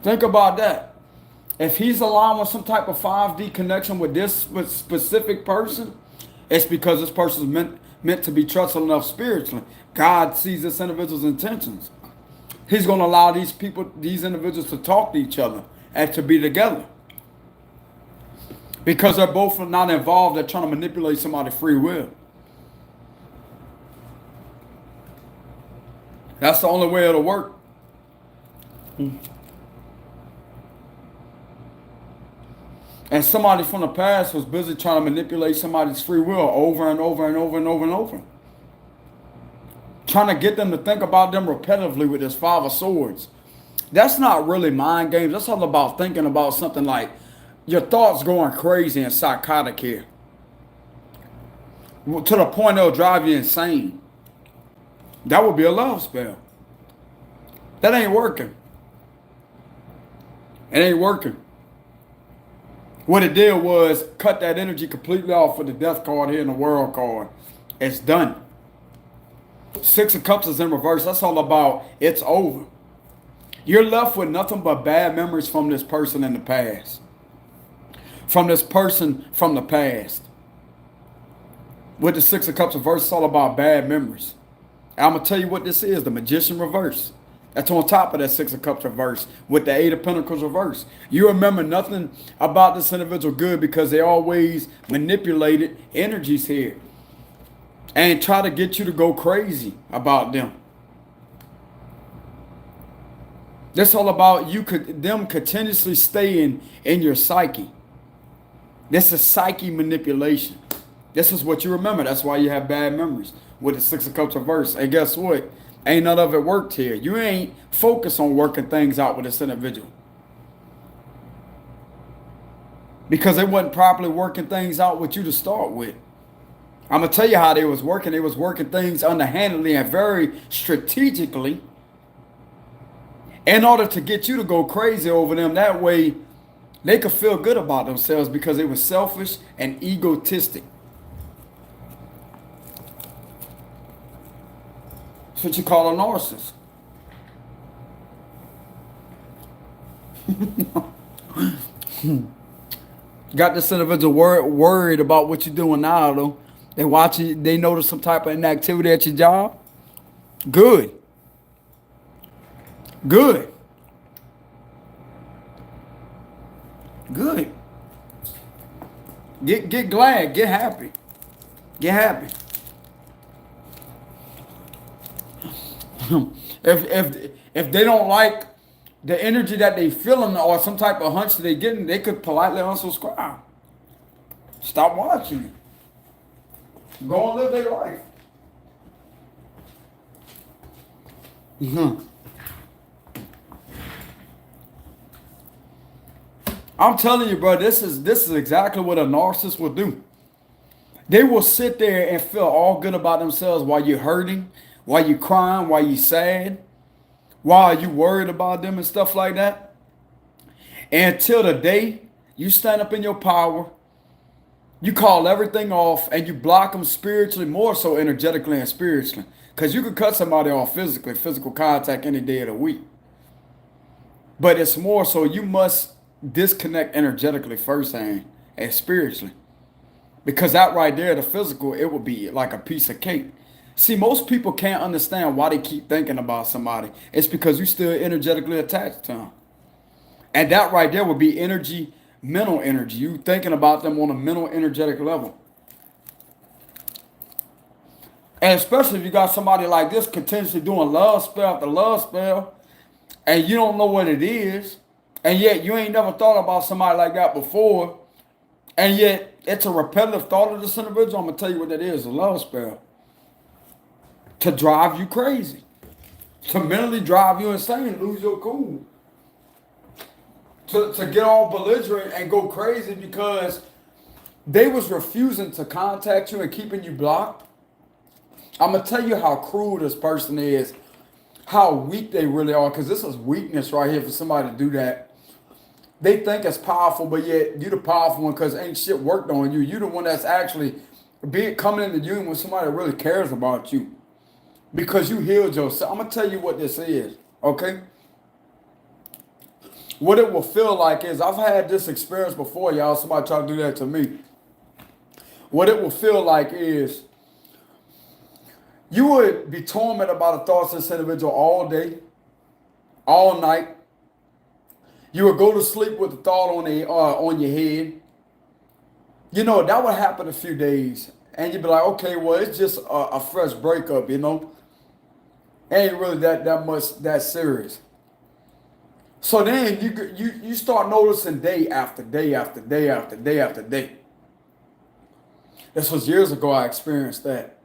Think about that. If he's allowing some type of 5D connection with this specific person, it's because this person is meant to be trusted enough spiritually. God sees this individual's intentions. He's going to allow these people, these individuals, to talk to each other and to be together. Because they're both not involved, they're trying to manipulate somebody's free will. That's the only way it'll work. And somebody from the past was busy trying to manipulate somebody's free will over and over and over and over and over. Trying to get them to think about them repetitively with this 5 of Swords. That's not really mind games. That's all about thinking about something like your thoughts going crazy and psychotic here. To the point it'll drive you insane. That would be a love spell. That ain't working. It ain't working. What it did was cut that energy completely off with the Death card here and the World card. It's done. 6 of Cups is in reverse. That's all about it's over. You're left with nothing but bad memories from this person in the past. From this person from the past. With the 6 of Cups reverse, it's all about bad memories. I'm going to tell you what this is, the Magician reverse. That's on top of that 6 of Cups reverse with the 8 of Pentacles reverse. You remember nothing about this individual good because they always manipulated energies here and try to get you to go crazy about them. That's all about them continuously staying in your psyche. This is psyche manipulation. This is what you remember. That's why you have bad memories with the 6 of Cups reverse. And guess what? Ain't none of it worked here. You ain't focused on working things out with this individual. Because they wasn't properly working things out with you to start with. I'm going to tell you how they was working. They was working things underhandedly and very strategically in order to get you to go crazy over them. That way they could feel good about themselves because they were selfish and egotistic. That's what you call a narcissist. Got this individual worried about what you're doing now, though. They watching, they notice some type of inactivity at your job. Good. Good. Good. Get glad. Get happy. Get happy. If they don't like the energy that they feeling or some type of hunch that they getting, they could politely unsubscribe. Stop watching it. Go and live their life. I'm telling you, bro, this is exactly what a narcissist will do. They will sit there and feel all good about themselves while you're hurting, while you crying, while you sad, while you worried about them and stuff like that. And until the day you stand up in your power, you call everything off and you block them spiritually, more so energetically and spiritually. Because you could cut somebody off physically, physical contact any day of the week. But it's more so you must disconnect energetically firsthand and spiritually. Because that right there, the physical, it would be like a piece of cake. See, most people can't understand why they keep thinking about somebody. It's because you're still energetically attached to them. And that right there would be energy, mental energy. You thinking about them on a mental, energetic level. And especially if you got somebody like this continuously doing love spell after love spell, and you don't know what it is, and yet you ain't never thought about somebody like that before, and yet it's a repetitive thought of this individual. I'm going to tell you what that is, a love spell. to drive you crazy, to mentally drive you insane, lose your cool, to get all belligerent and go crazy because they was refusing to contact you and keeping you blocked. I'm going to tell you how cruel this person is, how weak they really are, because this is weakness right here for somebody to do that. They think it's powerful, but yet you the powerful one because ain't shit worked on you. You the one that's actually coming into union with somebody that really cares about you because you healed yourself. I'm going to tell you what this is, okay? What it will feel like is, I've had this experience before, y'all. Somebody try to do that to me. What it will feel like is, you would be tormented by the thoughts of this individual all day, all night. You would go to sleep with the thought on your head. You know, that would happen a few days. And you'd be like, okay, well, it's just a fresh breakup, you know. Ain't really that serious. So then you start noticing day after day after day after day after day. This was years ago I experienced that.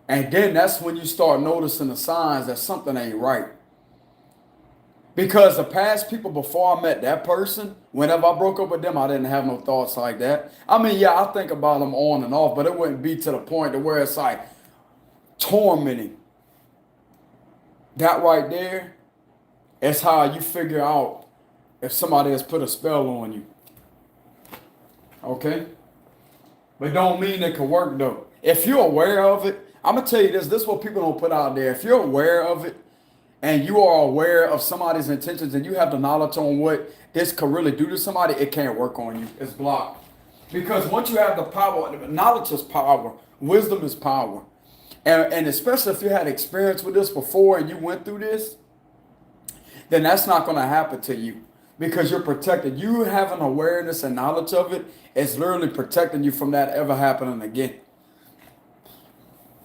And then that's when you start noticing the signs that something ain't right. Because the past people before I met that person, whenever I broke up with them, I didn't have no thoughts like that. I mean, yeah, I think about them on and off, but it wouldn't be to the point to where it's like tormenting. That right there is how you figure out if somebody has put a spell on you. Okay? But don't mean it can work though. If you're aware of it, I'm going to tell you this is what people don't put out there. If you're aware of it and you are aware of somebody's intentions and you have the knowledge on what this could really do to somebody, it can't work on you. It's blocked. Because once you have the power, knowledge is power. Wisdom is power. And especially if you had experience with this before and you went through this, then that's not going to happen to you because you're protected. You having awareness and knowledge of it is literally protecting you from that ever happening again.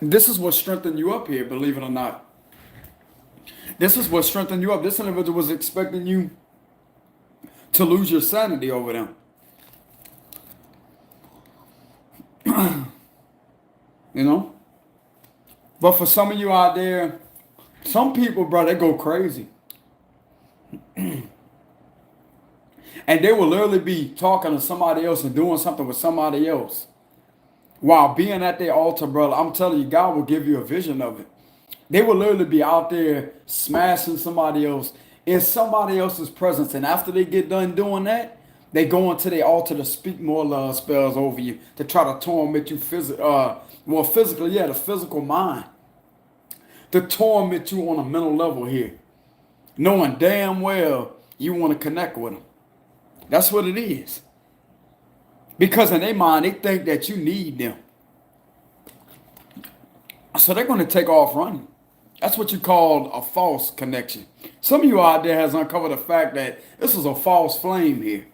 This is what strengthened you up here, believe it or not. This is what strengthened you up. This individual was expecting you to lose your sanity over them. You know? But for some of you out there, some people, bro, they go crazy. And they will literally be talking to somebody else and doing something with somebody else while being at their altar, brother. I'm telling you, God will give you a vision of it. They will literally be out there smashing somebody else in somebody else's presence. And after they get done doing that, they go into their altar to speak more love spells over you, to try to torment you physically, the physical mind. To torment you on a mental level here. Knowing damn well you want to connect with them. That's what it is. Because in their mind, they think that you need them. So they're going to take off running. That's what you call a false connection. Some of you out there has uncovered the fact that this was a false flame here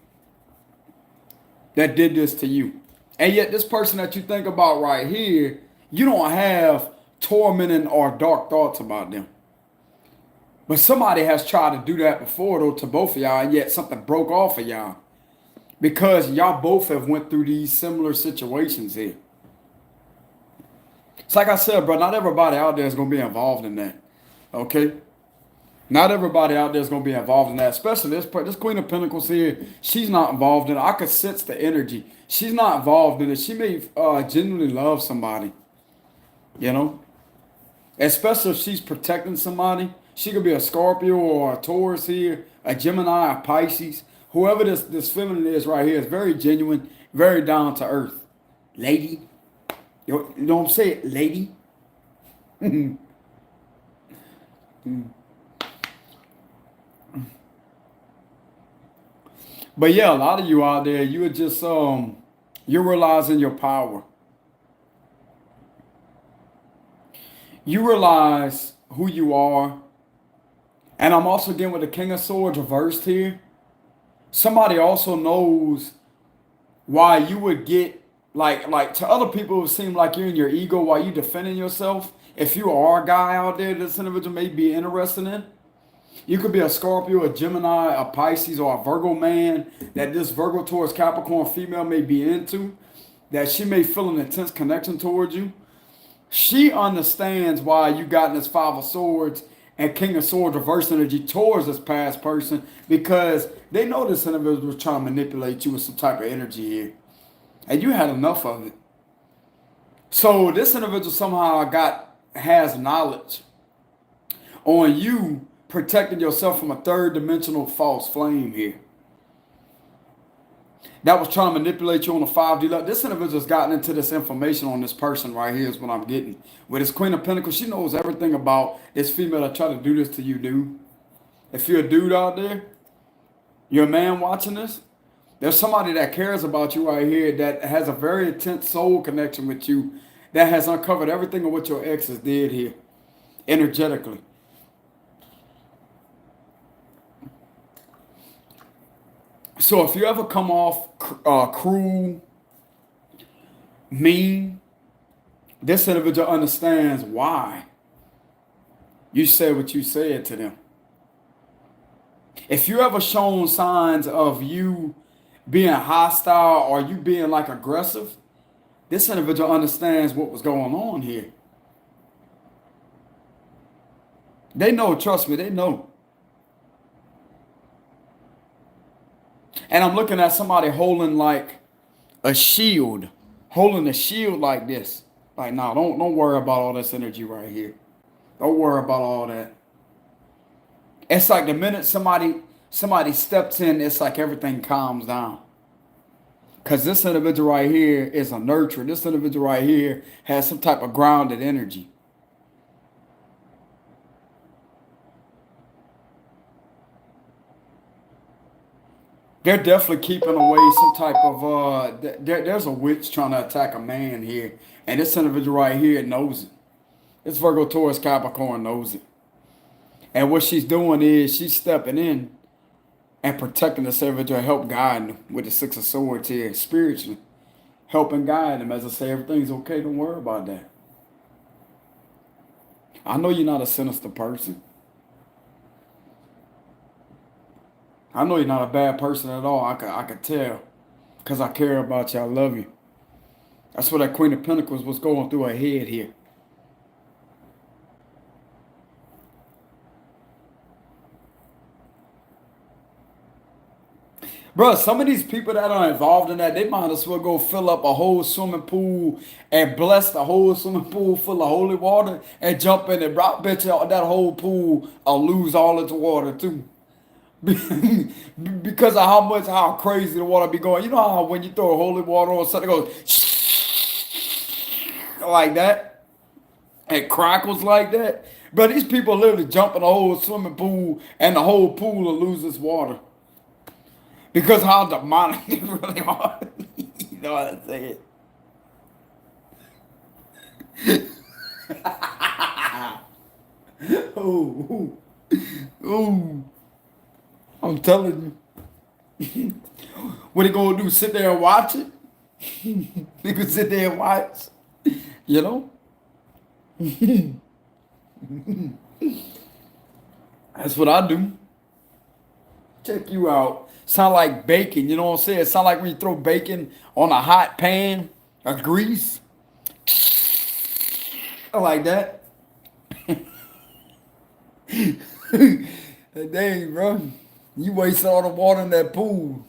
that did this to you. And yet this person that you think about right here, you don't have tormenting or dark thoughts about them. But somebody has tried to do that before, though, to both of y'all, and yet something broke off of y'all. Because y'all both have went through these similar situations here. It's like I said, bro, not everybody out there is going to be involved in that. Okay? Not everybody out there is going to be involved in that. Especially this Queen of Pentacles here. She's not involved in it. I could sense the energy. She's not involved in it. She may genuinely love somebody. You know? Especially if she's protecting somebody. She could be a Scorpio or a Taurus here, a Gemini, a Pisces. Whoever this feminine is right here is very genuine, very down to earth. Lady. You know what I'm saying? Lady. But yeah, a lot of you out there, you are just, you're realizing your power. You realize who you are. And I'm also getting with the King of Swords reversed here. Somebody also knows why you would get, like to other people, it would seem like you're in your ego while you defending yourself. If you are a guy out there this individual may be interested in, you could be a Scorpio, a Gemini, a Pisces, or a Virgo man that this Virgo towards Capricorn female may be into, that she may feel an intense connection towards you. She understands why you got in this Five of Swords and King of Swords reverse energy towards this past person, because they know this individual was trying to manipulate you with some type of energy here. And you had enough of it. So this individual somehow has knowledge on you protecting yourself from a third dimensional false flame here that was trying to manipulate you on a 5D level. This individual's gotten into this information on this person right here is what I'm getting. With this Queen of Pentacles, she knows everything about this female that tried to do this to you, dude. If you're a dude out there, you're a man watching this, there's somebody that cares about you right here that has a very intense soul connection with you, that has uncovered everything of what your exes did here, energetically. So if you ever come off cruel, mean, this individual understands why you said what you said to them. If you ever shown signs of you being hostile or you being like aggressive, this individual understands what was going on here. They know, trust me, they know. And I'm looking at somebody holding like a shield, like this. Like, nah, don't worry about all this energy right here. Don't worry about all that. It's like the minute somebody steps in, it's like everything calms down. Because this individual right here is a nurturer. This individual right here has some type of grounded energy. They're definitely keeping away some type of, there's a witch trying to attack a man here. And this individual right here knows it. This Virgo, Taurus, Capricorn knows it. And what she's doing is she's stepping in and protecting this individual, help guide them with the Six of Swords here, spiritually. Helping guide them. As I say, everything's okay. Don't worry about that. I know you're not a sinister person. I know you're not a bad person at all. I could tell. Because I care about you. I love you. That's what that Queen of Pentacles was going through her head here. Bro, some of these people that are involved in that, they might as well go fill up a whole swimming pool and bless the whole swimming pool full of holy water and jump in it. Bro, I bet you that whole pool will lose all its water too. Because of how crazy the water be going. You know how when you throw holy water on something, it goes like that? It crackles like that? But these people literally jump in the whole swimming pool and the whole pool will lose its water. Because how demonic they really are. You know what I'm saying? Ooh. Ooh. I'm telling you. What they gonna do? Sit there and watch it? They can sit there and watch. You know? That's what I do. Check you out. Sound like bacon, you know what I'm saying? It sound like when you throw bacon on a hot pan of grease. I like that. Dang, bro. You waste all the water in that pool.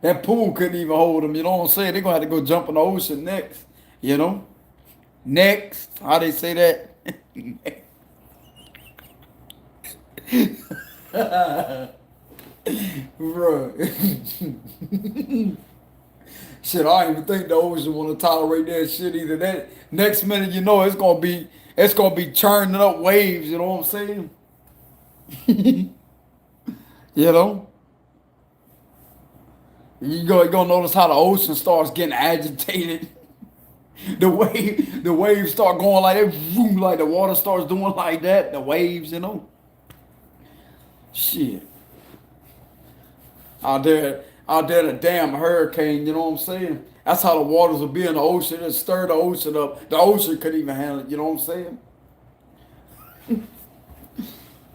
That pool couldn't even hold them, you know what I'm saying? They're going to have to go jump in the ocean next, you know? Next. How they say that? Bro. Shit, I don't even think the ocean want to tolerate that shit either. That next minute, you know, it's gonna be churning up waves, you know what I'm saying? You know? You're gonna notice how the ocean starts getting agitated. The waves start going like that, like the water starts doing like that, the waves, you know? Shit. Out there, the damn hurricane, you know what I'm saying? That's how the waters will be in the ocean. It stir the ocean up. The ocean couldn't even handle it, you know what I'm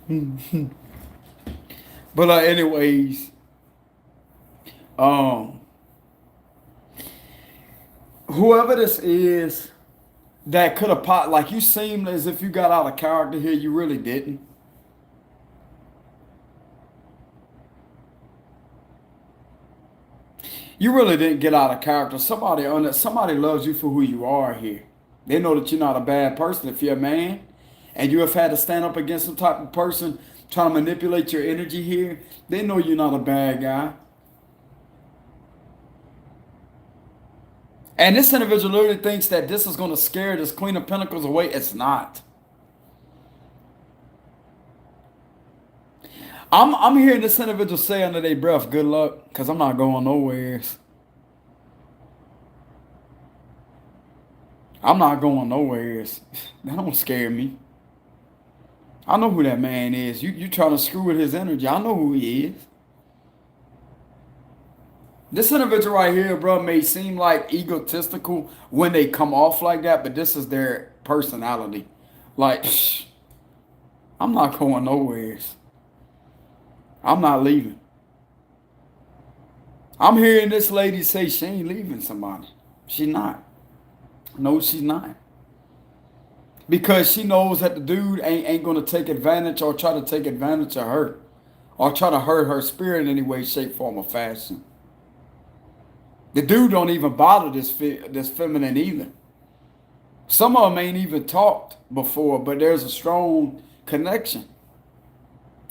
saying? But anyways, whoever this is, that could have popped, like you seemed as if you got out of character here, you really didn't. You really didn't get out of character. Somebody loves you for who you are here. They know that you're not a bad person if you're a man, and you have had to stand up against some type of person trying to manipulate your energy here. They know you're not a bad guy. And this individual literally thinks that this is going to scare this Queen of Pentacles away. It's not. I'm hearing this individual say under their breath, good luck, because I'm not going nowhere. I'm not going nowhere. That don't scare me. I know who that man is. You trying to screw with his energy. I know who he is. This individual right here, bro, may seem like egotistical when they come off like that, but this is their personality. Like, I'm not going nowhere. I'm not leaving. I'm hearing this lady say she ain't leaving somebody. She's not. No, she's not. Because she knows that the dude ain't going to take advantage or try to take advantage of her. Or try to hurt her spirit in any way, shape, form, or fashion. The dude don't even bother this feminine either. Some of them ain't even talked before, but there's a strong connection.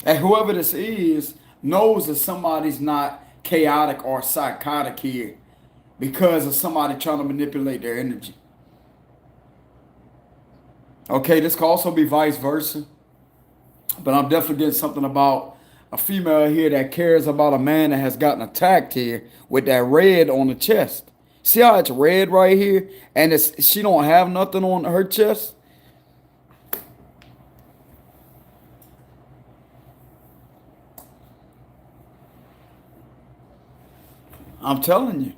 And whoever this is knows that somebody's not chaotic or psychotic here because of somebody trying to manipulate their energy. Okay, this could also be vice versa. But I'm definitely getting something about a female here that cares about a man that has gotten attacked here with that red on the chest. See how it's red right here? And she don't have nothing on her chest? I'm telling you.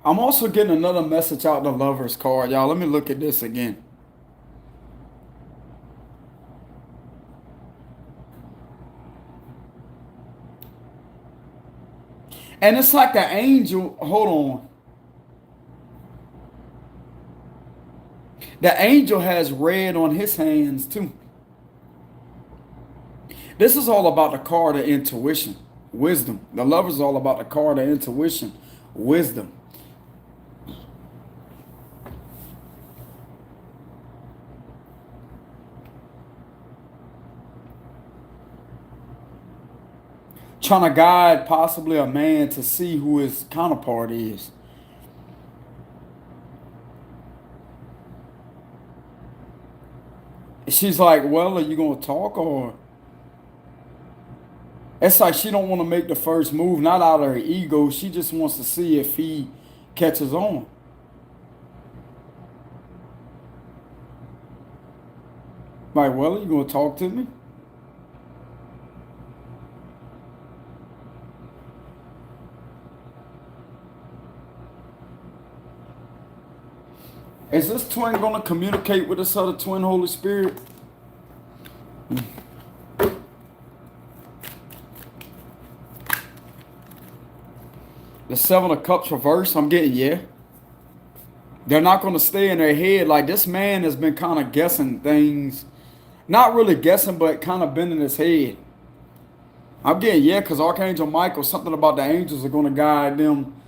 I'm also getting another message out the Lover's card. Y'all, let me look at this again. And it's like the angel, hold on. The angel has red on his hands too. This is all about the card of intuition, wisdom. The Lover's all about the card of intuition, wisdom. Trying to guide possibly a man to see who his counterpart is. She's like, well, are you going to talk or? It's like she don't want to make the first move, not out of her ego. She just wants to see if he catches on. Like, well, are you going to talk to me? Is this twin going to communicate with this other twin Holy Spirit? The Seven of Cups reverse, I'm getting, yeah. They're not going to stay in their head. Like, this man has been kind of guessing things. Not really guessing, but kind of bending his head. I'm getting, yeah, because Archangel Michael, something about the angels are going to guide them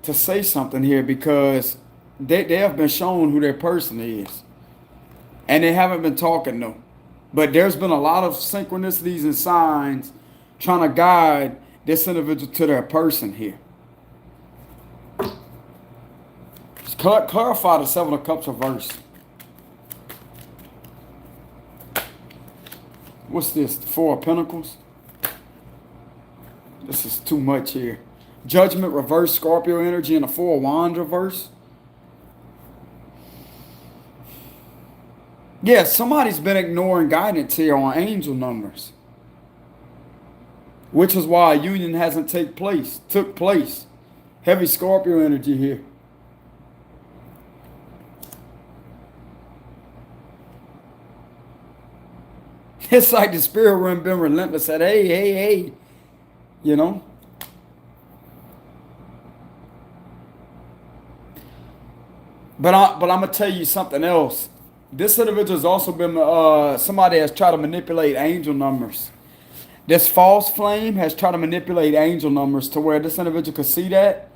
to say something here because they have been shown who their person is. And they haven't been talking, though. But there's been a lot of synchronicities and signs trying to guide this individual to their person here. Just clarify the Seven of Cups reverse. What's this? The Four of Pentacles? This is too much here. Judgment reverse, Scorpio energy, and the Four of Wands reverse. Yeah, somebody's been ignoring guidance here on angel numbers. Which is why a union hasn't took place. Heavy Scorpio energy here. It's like the spirit realm been relentless, said, hey, hey, hey, you know. But I'm gonna tell you something else. This individual has also been somebody has tried to manipulate angel numbers. This false flame has tried to manipulate angel numbers to where this individual could see that,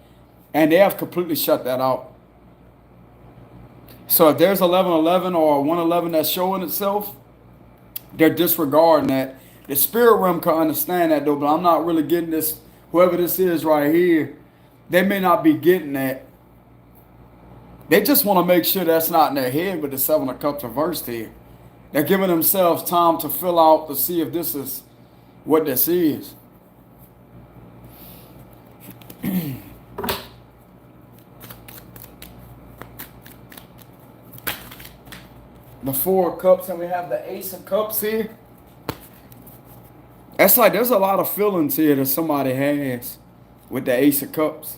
and they have completely shut that out. So if there's 1111 or 111 that's showing itself, they're disregarding that. The spirit realm can understand that though, but I'm not really getting this. Whoever this is right here, they may not be getting that. They just want to make sure that's not in their head with the Seven of Cups reversed here. They're giving themselves time to fill out to see if this is what this is. The Four of Cups, and we have the Ace of Cups here. That's like there's a lot of feelings here that somebody has with the Ace of Cups.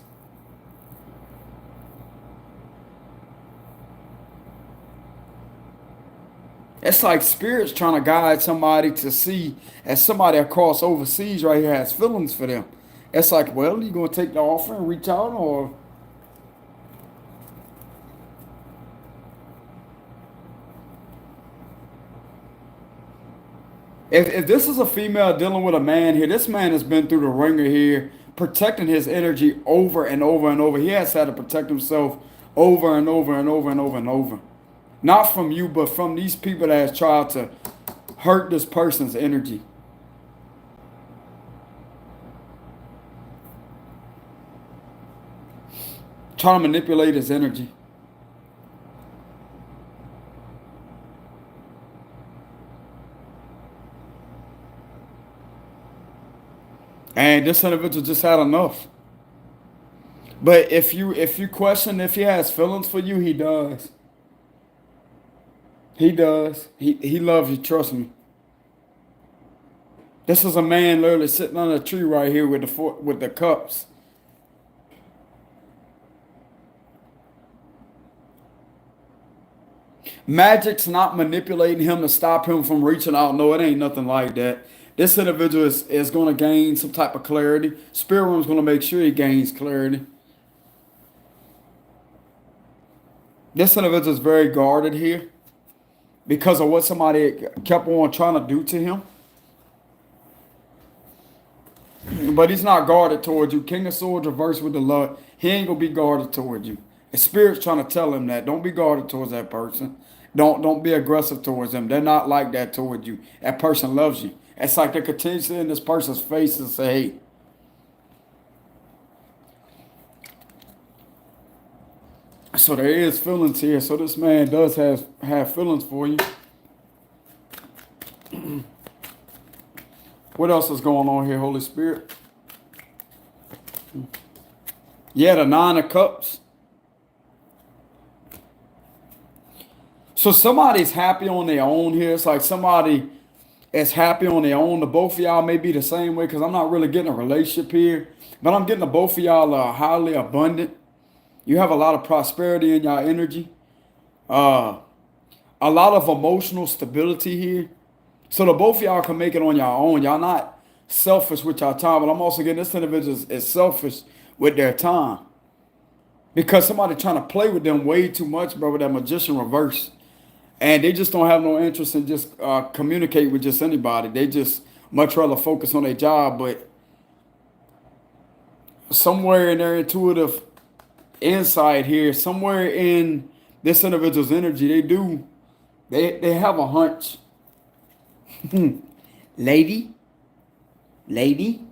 It's like spirits trying to guide somebody to see, as somebody across overseas right here has feelings for them. It's like, well, you going to take the offer and reach out, or... If this is a female dealing with a man here, this man has been through the ringer here, protecting his energy over and over and over. He has had to protect himself over and over and over and over and over. Not from you, but from these people that have tried to hurt this person's energy. Trying to manipulate his energy. And this individual just had enough. But if you question if he has feelings for you, he does. He does. He loves you, trust me. This is a man literally sitting on a tree right here with the cups. Magic's not manipulating him to stop him from reaching out. No, it ain't nothing like that. This individual is going to gain some type of clarity. Spirit Realm is going to make sure he gains clarity. This individual is very guarded here because of what somebody kept on trying to do to him. But he's not guarded towards you. King of Swords reversed with the Lord. He ain't going to be guarded towards you. The Spirit's trying to tell him that. Don't be guarded towards that person. Don't be aggressive towards them. They're not like that towards you. That person loves you. It's like they're continuously in this person's face and say, hey. So there is feelings here. So this man does have feelings for you. What else is going on here, Holy Spirit? Yeah, the Nine of Cups. So somebody's happy on their own here. It's like somebody is happy on their own. The both of y'all may be the same way because I'm not really getting a relationship here. But I'm getting the both of y'all are highly abundant. You have a lot of prosperity in your energy. A lot of emotional stability here. So the both of y'all can make it on your own. Y'all not selfish with your time. But I'm also getting this individual is selfish with their time. Because somebody trying to play with them way too much, bro, with that magician reverse. And they just don't have no interest in just communicate with just anybody. They just much rather focus on their job. But somewhere in their intuitive insight here, somewhere in this individual's energy, they have a hunch. Lady. You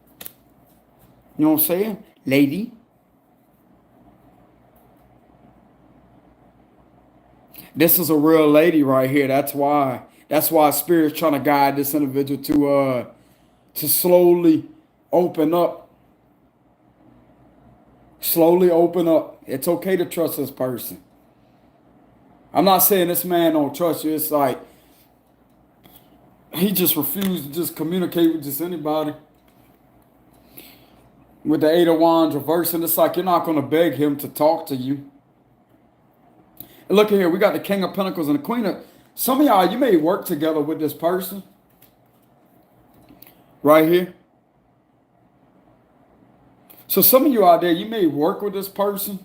know what I'm saying? Lady. This is a real lady right here. That's why Spirit's trying to guide this individual to slowly open up. Slowly open up. It's okay to trust this person. I'm not saying this man don't trust you. It's like he just refused to just communicate with just anybody. With the Eight of Wands reversing, it's like you're not going to beg him to talk to you. And look here, we got the King of Pentacles and the Queen of... Some of y'all, you may work together with this person. right here. So some of you out there, you may work with this person,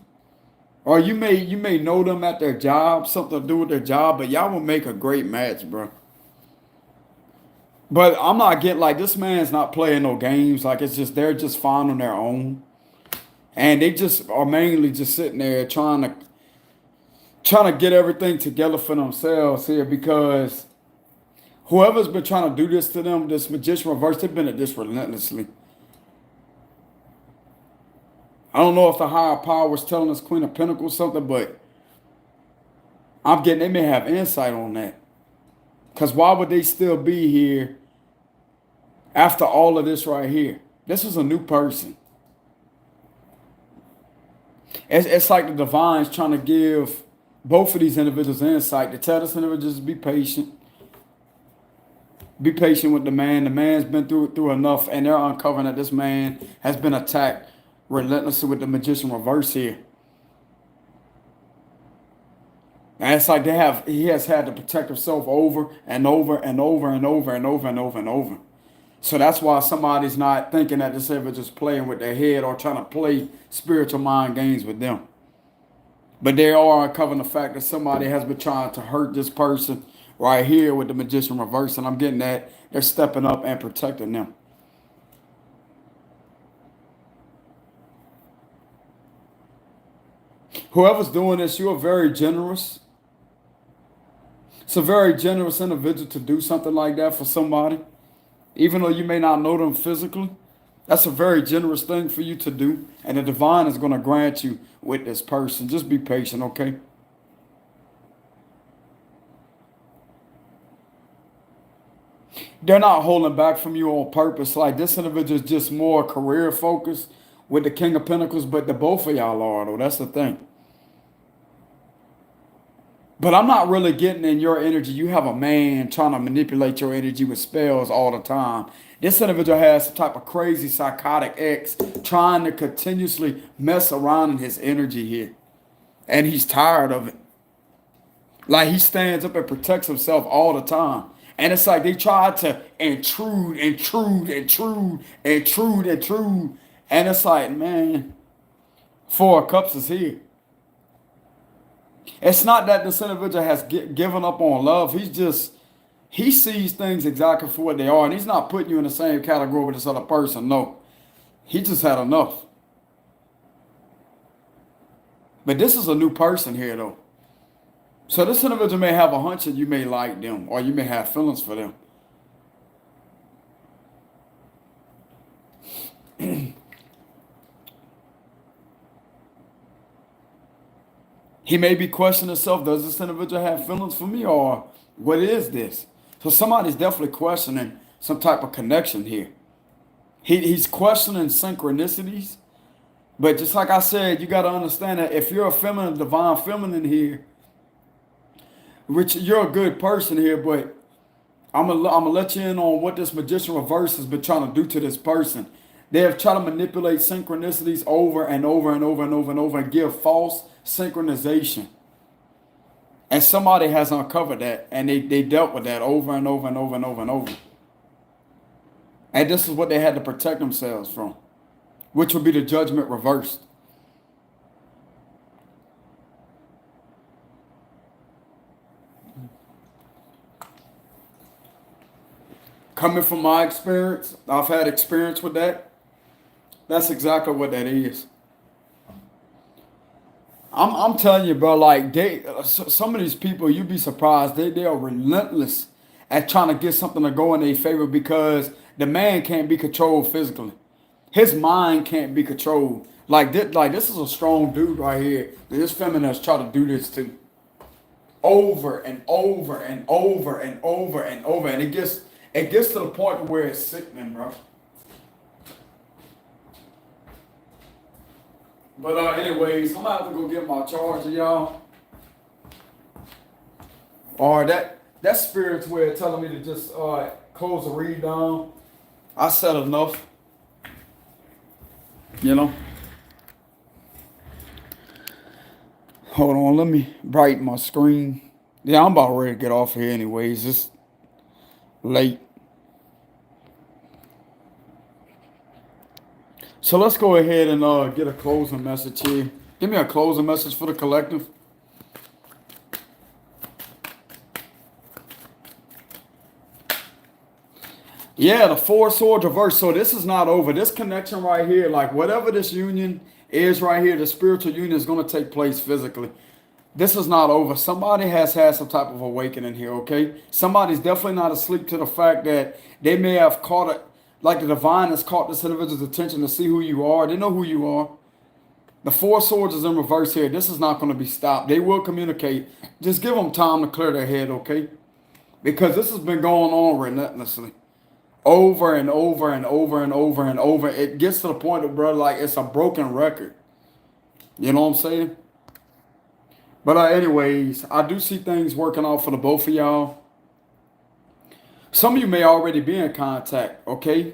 or you may know them at their job, something to do with their job, but y'all will make a great match, bro. But I'm not getting like this man's not playing no games. Like it's just they're just fine on their own, and they just are mainly just sitting there trying to get everything together for themselves here because whoever's been trying to do this to them, this magician reverse, they've been at this relentlessly. I don't know if the higher power was telling us Queen of Pentacles something, but I'm getting they may have insight on that. Because why would they still be here after all of this right here? This is a new person. It's like the divine's trying to give both of these individuals insight to tell this individual just be patient. Be patient with the man. The man's been through enough, and they're uncovering that this man has been attacked relentlessly with the magician reverse here. And it's like he has had to protect himself over and over and over and over and over and over and over. So that's why somebody's not thinking that this ever just playing with their head or trying to play spiritual mind games with them. But they are uncovering the fact that somebody has been trying to hurt this person right here with the magician reverse. And I'm getting that they're stepping up and protecting them. Whoever's doing this, you're very generous. It's a very generous individual to do something like that for somebody. Even though you may not know them physically, that's a very generous thing for you to do. And the divine is going to grant you with this person. Just be patient, okay? They're not holding back from you on purpose. Like this individual is just more career focused with the King of Pentacles, but the both of y'all are, though. That's the thing. But I'm not really getting in your energy. You have a man trying to manipulate your energy with spells all the time. This individual has some type of crazy psychotic ex trying to continuously mess around in his energy here. And he's tired of it. Like he stands up and protects himself all the time. And it's like they try to intrude. And it's like, man, Four of Cups is here. It's not that this individual has given up on love. He sees things exactly for what they are. And he's not putting you in the same category with this other person. No. He just had enough. But this is a new person here, though. So this individual may have a hunch that you may like them or you may have feelings for them. He may be questioning himself, does this individual have feelings for me or what is this? So somebody's definitely questioning some type of connection here. He's questioning synchronicities. But just like I said, you got to understand that if you're a feminine, divine feminine here, which you're a good person here, but I'm gonna let you in on what this magician reverse has been trying to do to this person. They have tried to manipulate synchronicities over and over and over and over and over and give false synchronization. And somebody has uncovered that and they dealt with that over and over and over and over and over. And this is what they had to protect themselves from, which would be the judgment reversed. Coming from my experience, I've had experience with that. That's exactly what that is. I'm telling you, bro, like some of these people, you'd be surprised. They are relentless at trying to get something to go in their favor because the man can't be controlled physically. His mind can't be controlled. Like this is a strong dude right here. This feminine has tried to do this to over and over and over and over and over. And it gets to the point where it's sickening, bro. But anyways, I'm gonna have to go get my charger, y'all. Or that spirit's way of telling me to just close the read down. I said enough. You know. Hold on, let me brighten my screen. Yeah, I'm about ready to get off here anyways. It's late. So let's go ahead and get a closing message here. Give me a closing message for the collective. Yeah, the Four Swords reverse. So this is not over. This connection right here, like whatever this union is right here, the spiritual union is going to take place physically. This is not over. Somebody has had some type of awakening here, okay? Somebody's definitely not asleep to the fact that they may have caught it, like the divine has caught this individual's attention to see who you are. They know who you are. The Four Swords is in reverse here. This is not going to be stopped. They will communicate. Just give them time to clear their head, okay? Because this has been going on relentlessly. Over and over and over and over and over. It gets to the point of, brother, like it's a broken record. You know what I'm saying? But anyways, I do see things working out for the both of y'all. Some of you may already be in contact, okay?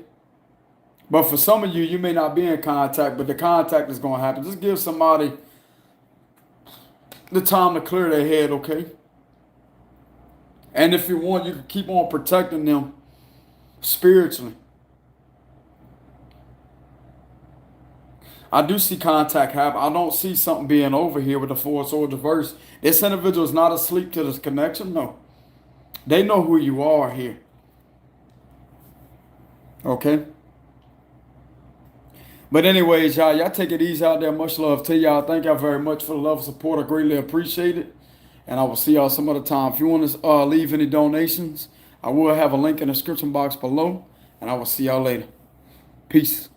But for some of you, you may not be in contact, but the contact is going to happen. Just give somebody the time to clear their head, okay? And if you want, you can keep on protecting them spiritually. I do see contact happen. I don't see something being over here with the Four Swords reverse. This individual is not asleep to this connection. No. They know who you are here. Okay? But anyways, y'all take it easy out there. Much love to y'all. Thank y'all very much for the love and support. I greatly appreciate it. And I will see y'all some other time. If you want to leave any donations, I will have a link in the description box below. And I will see y'all later. Peace.